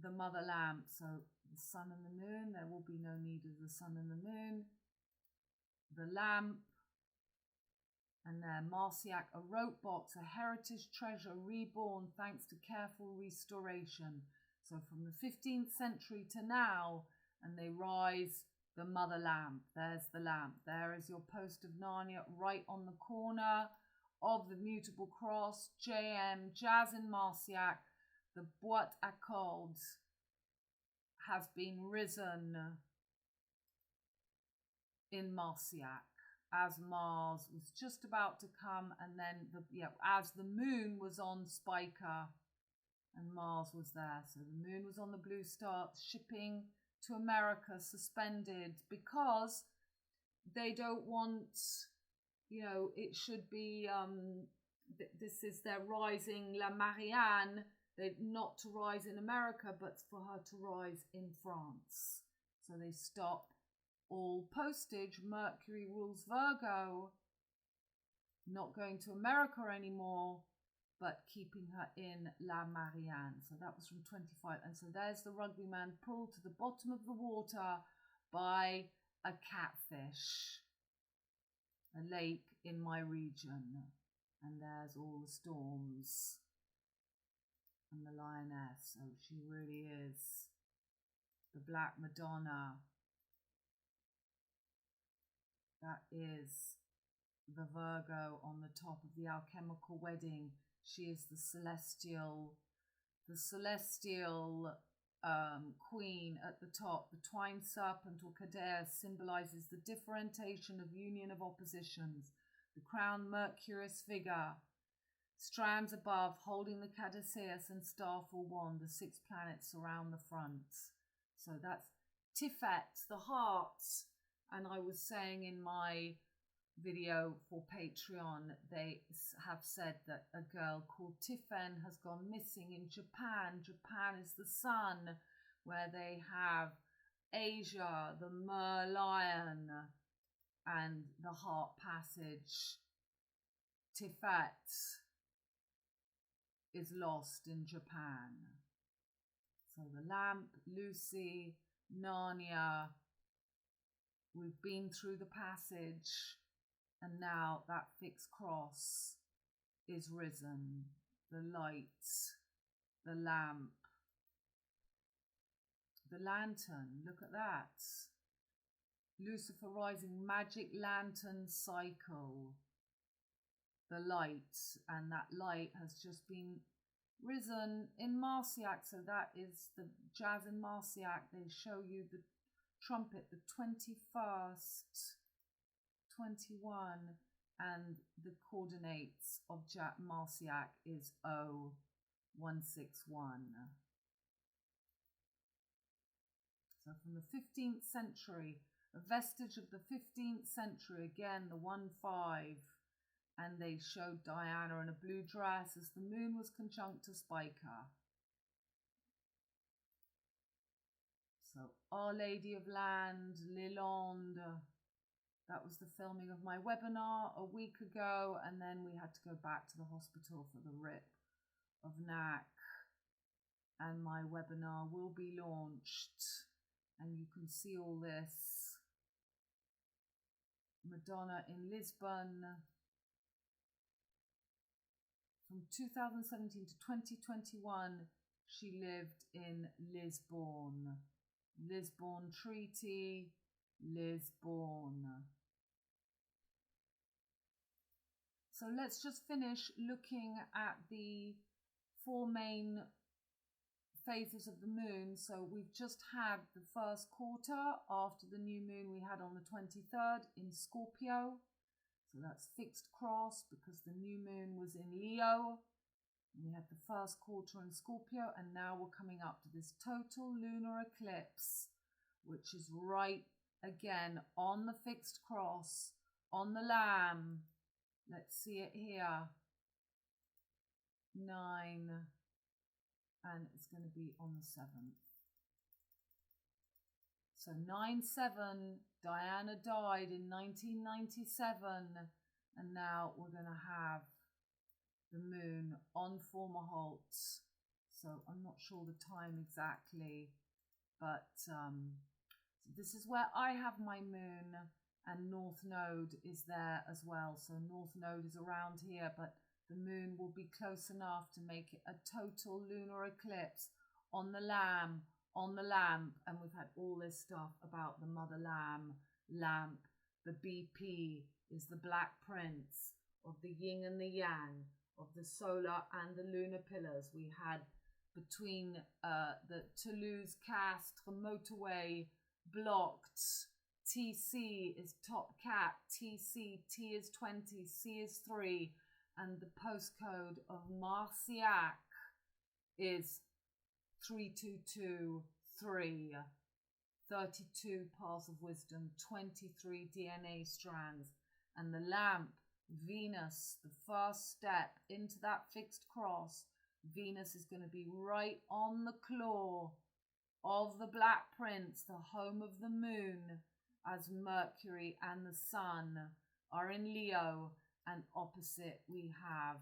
The mother lamp, so the sun and the moon, there will be no need of the sun and the moon. The lamp, and there, Marsiac, a rope box, a heritage treasure reborn thanks to careful restoration. So from the 15th century to now, and they rise the mother lamp. There's the lamp. There is your post of Narnia right on the corner of the mutable cross. JM, Jazz in Marsiac, the Boîte à Cordes has been risen in Marsiac as Mars was just about to come, and then as the moon was on Spica and Mars was there. So the moon was on the blue star, shipping to America suspended, because they don't want, you know, it should be, this is their rising La Marianne, they not to rise in America, but for her to rise in France. So they stop all postage. Mercury rules Virgo, not going to America anymore, but keeping her in La Marianne. So that was from 25. And so there's the rugbyman pulled to the bottom of the water by a catfish, a lake in my region. And there's all the storms and the lioness. So she really is the Black Madonna. That is the Virgo on the top of the alchemical wedding. She is the celestial queen at the top. The twine serpent or Cadeus symbolizes the differentiation of union of oppositions. The crowned Mercurius figure, strands above, holding the Caduceus and staff or wand. The 6 planets surround the front. So that's Tiferet, the heart. And I was saying in my video for Patreon, they have said that a girl called Tiffen has gone missing in Japan. Japan is the sun, where they have Asia, the Merlion, and the heart passage. Tiferet is lost in Japan. So the lamp, Lucy, Narnia, we've been through the passage, and now that fixed cross is risen. The light, the lamp, the lantern, look at that. Lucifer rising, magic lantern cycle. The light, and that light has just been risen in Marsiac. So that is the Jazz in Marsiac. They show you the trumpet, the 21st, 21, and the coordinates of Marsiac is 0161. So from the 15th century, a vestige of the 15th century, again the 1-5, and they showed Diana in a blue dress as the moon was conjunct to Spica. So Our Lady of Land, Lilande, that was the filming of my webinar a week ago, and then we had to go back to the hospital for the rip of Knack, and my webinar will be launched, and you can see all this. Madonna in Lisbon. From 2017 to 2021, she lived in Lisbon. Lisbon Treaty, Lisbon. So let's just finish looking at the 4 main phases of the moon. So we've just had the first quarter after the new moon we had on the 23rd in Scorpio. So that's fixed cross because the new moon was in Leo. We had the first quarter in Scorpio, and now we're coming up to this total lunar eclipse, which is right again on the fixed cross, on the lamb. Let's see it here. 9, and it's going to be on the 7th. So 9/7, Diana died in 1997, and now we're going to have the moon on Fomalhaut. So I'm not sure the time exactly, but this is where I have my moon, and North Node is there as well. So North Node is around here, but the moon will be close enough to make it a total lunar eclipse on the lamb, on the lamp. And we've had all this stuff about the mother lamb, LamP. The BP is the black prince of the yin and the yang, of the solar and the lunar pillars. We had between the Toulouse-Castres motorway blocked. TC is top cap, TC, T is 20, C is 3, and the postcode of Marciac is 3223, 32 paths of wisdom, 23 DNA strands, and the LamP, Venus, the first step into that fixed cross. Venus is going to be right on the claw of the Black Prince, the home of the moon, as Mercury and the Sun are in Leo, and opposite we have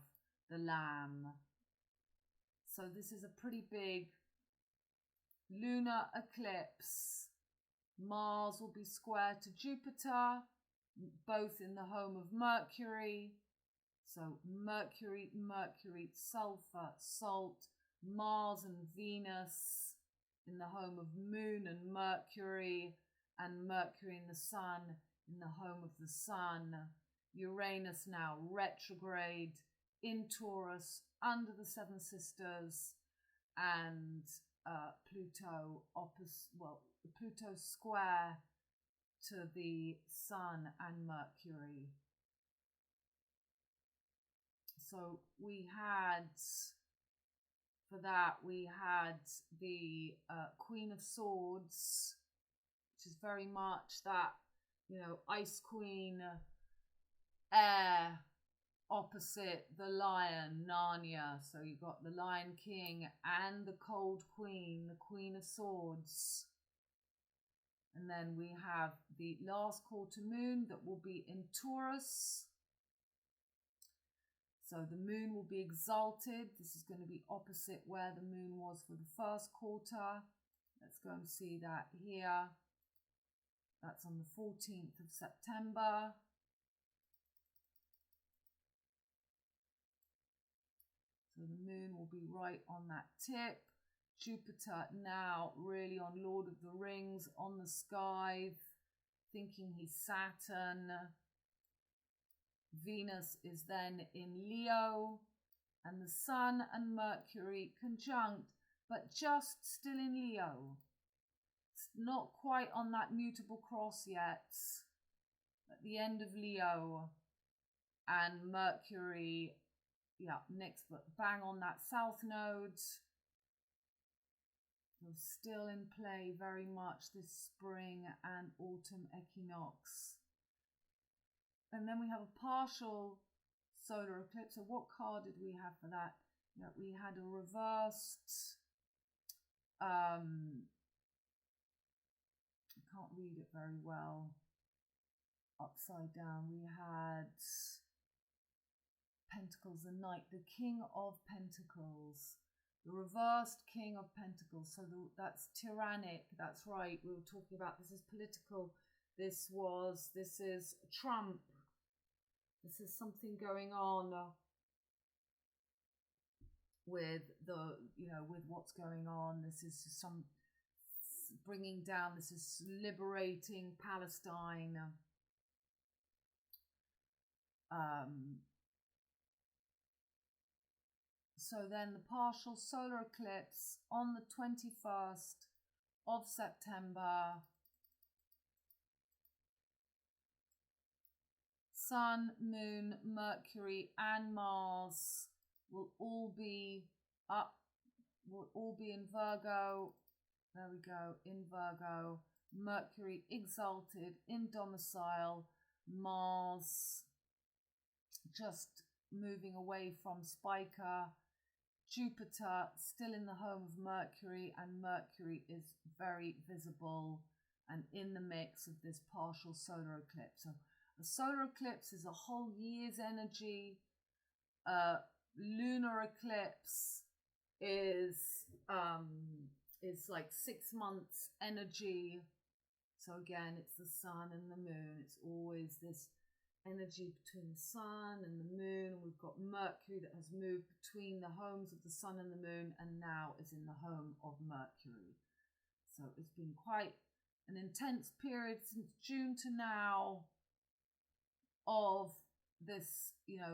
the Lamb. So this is a pretty big lunar eclipse. Mars will be square to Jupiter, both in the home of Mercury. So Mercury, sulfur, salt, Mars and Venus in the home of Moon and Mercury in the Sun in the home of the Sun. Uranus now retrograde in Taurus under the Seven Sisters, and Pluto Pluto square to the Sun and Mercury. So we had, for that, we had the Queen of Swords, which is very much that, Ice Queen, air, opposite the Lion, Narnia. So you've got the Lion King and the Cold Queen, the Queen of Swords. And then we have the last quarter moon that will be in Taurus. So the moon will be exalted. This is going to be opposite where the moon was for the first quarter. Let's go and see that here. That's on the 14th of September. So the moon will be right on that tip. Jupiter now really on Lord of the Rings, on the sky, thinking he's Saturn. Venus is then in Leo, and the Sun and Mercury conjunct, but just still in Leo. It's not quite on that mutable cross yet. At the end of Leo, and Mercury, next, but bang on that south node. Still in play very much this spring and autumn equinox. And then we have a partial solar eclipse. So what card did we have for that? We had a reversed, I can't read it very well, upside down. We had Pentacles, the Knight, the King of Pentacles. The reversed King of Pentacles. So that's tyrannic. That's right. We were talking about this is political. This is Trump. This is something going on with with what's going on. This is some bringing down. This is liberating Palestine. So then the partial solar eclipse on the 21st of September. Sun, Moon, Mercury, and Mars will all be up, will all be in Virgo. There we go, in Virgo. Mercury exalted in domicile. Mars just moving away from Spica. Jupiter still in the home of Mercury, and Mercury is very visible and in the mix of this partial solar eclipse. So a solar eclipse is a whole year's energy. Lunar eclipse is like 6 months energy. So again, it's the sun and the moon. It's always this energy between the sun and the moon. We've got Mercury that has moved between the homes of the sun and the moon and now is in the home of Mercury. So it's been quite an intense period since June to now of this,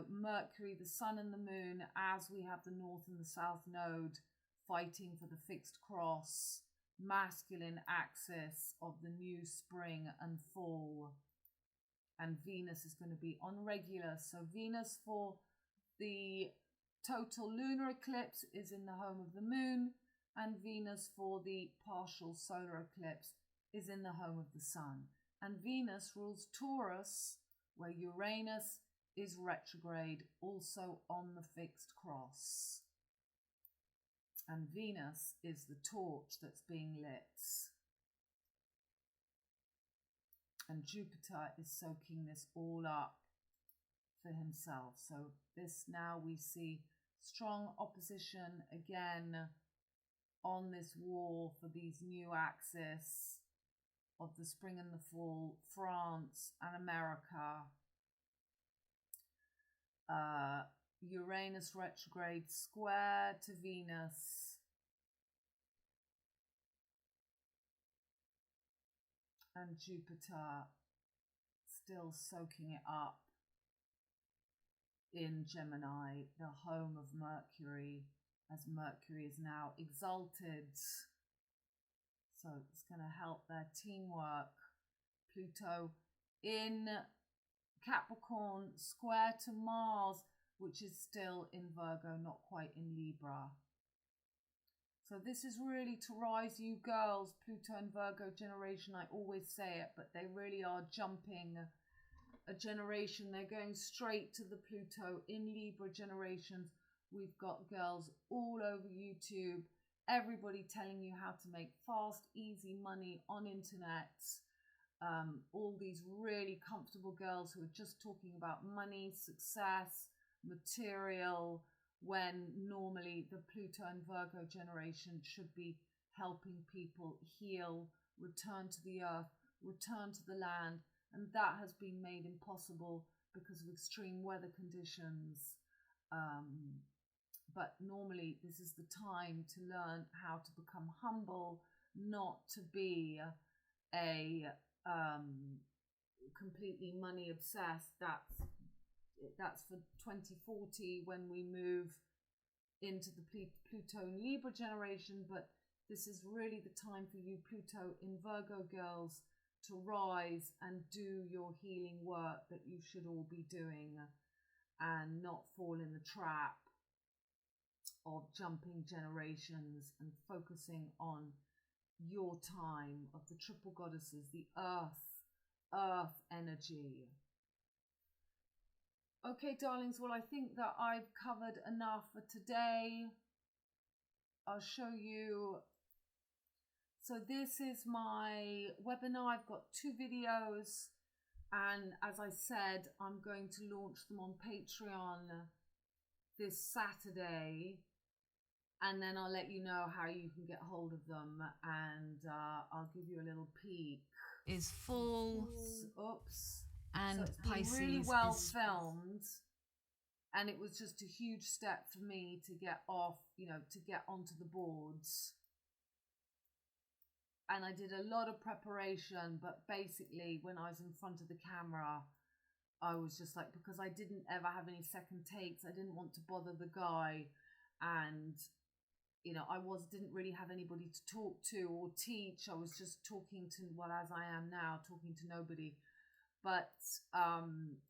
Mercury, the sun and the moon, as we have the north and the south node fighting for the fixed cross, masculine axis of the new spring and fall. And Venus is going to be on regular. So Venus for the total lunar eclipse is in the home of the moon, and Venus for the partial solar eclipse is in the home of the sun. And Venus rules Taurus, where Uranus is retrograde, also on the fixed cross. And Venus is the torch that's being lit. And Jupiter is soaking this all up for himself. So this, now we see strong opposition again on this war for these new axes of the spring and the fall, France and America. Uranus retrograde square to Venus. And Jupiter still soaking it up in Gemini, the home of Mercury, as Mercury is now exalted. So it's going to help their teamwork. Pluto in Capricorn square to Mars, which is still in Virgo, not quite in Libra. So this is really to rise you girls, Pluto and Virgo generation. I always say it, but they really are jumping a generation. They're going straight to the Pluto in Libra generations. We've got girls all over YouTube, everybody telling you how to make fast, easy money on internet. All these really comfortable girls who are just talking about money, success, material, when normally the Pluto and Virgo generation should be helping people heal, return to the earth, return to the land. And that has been made impossible because of extreme weather conditions. But normally this is the time to learn how to become humble, not to be a completely money obsessed. That's for 2040 when we move into the Pluto and Libra generation. But this is really the time for you Pluto in Virgo girls to rise and do your healing work that you should all be doing, and not fall in the trap of jumping generations and focusing on your time of the triple goddesses, the earth energy. Okay, darlings, well, I think that I've covered enough for today. I'll show you. So this is my webinar. I've got 2 videos, and as I said, I'm going to launch them on Patreon this Saturday, and then I'll let you know how you can get hold of them, and I'll give you a little peek. Is full. Oops. And so it's Pisces been really well is filmed, and it was just a huge step for me to get off, to get onto the boards. And I did a lot of preparation, but basically when I was in front of the camera, I was just like, because I didn't ever have any second takes, I didn't want to bother the guy, and I didn't really have anybody to talk to or teach. I was just talking to, well, as I am now, talking to nobody. but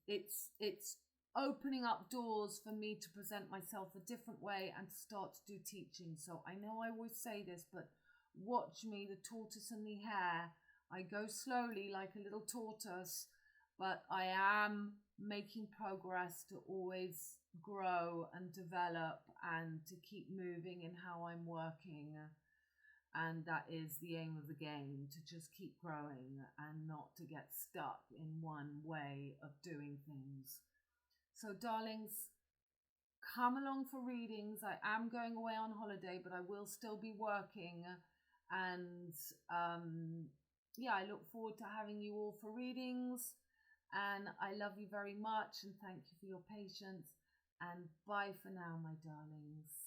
it's opening up doors for me to present myself a different way and to start to do teaching. So I know I always say this, but watch me, the tortoise and the hare. I go slowly like a little tortoise, but I am making progress to always grow and develop and to keep moving in how I'm working. And that is the aim of the game, to just keep growing and not to get stuck in one way of doing things. So darlings, come along for readings. I am going away on holiday, but I will still be working. And I look forward to having you all for readings. And I love you very much and thank you for your patience. And bye for now, my darlings.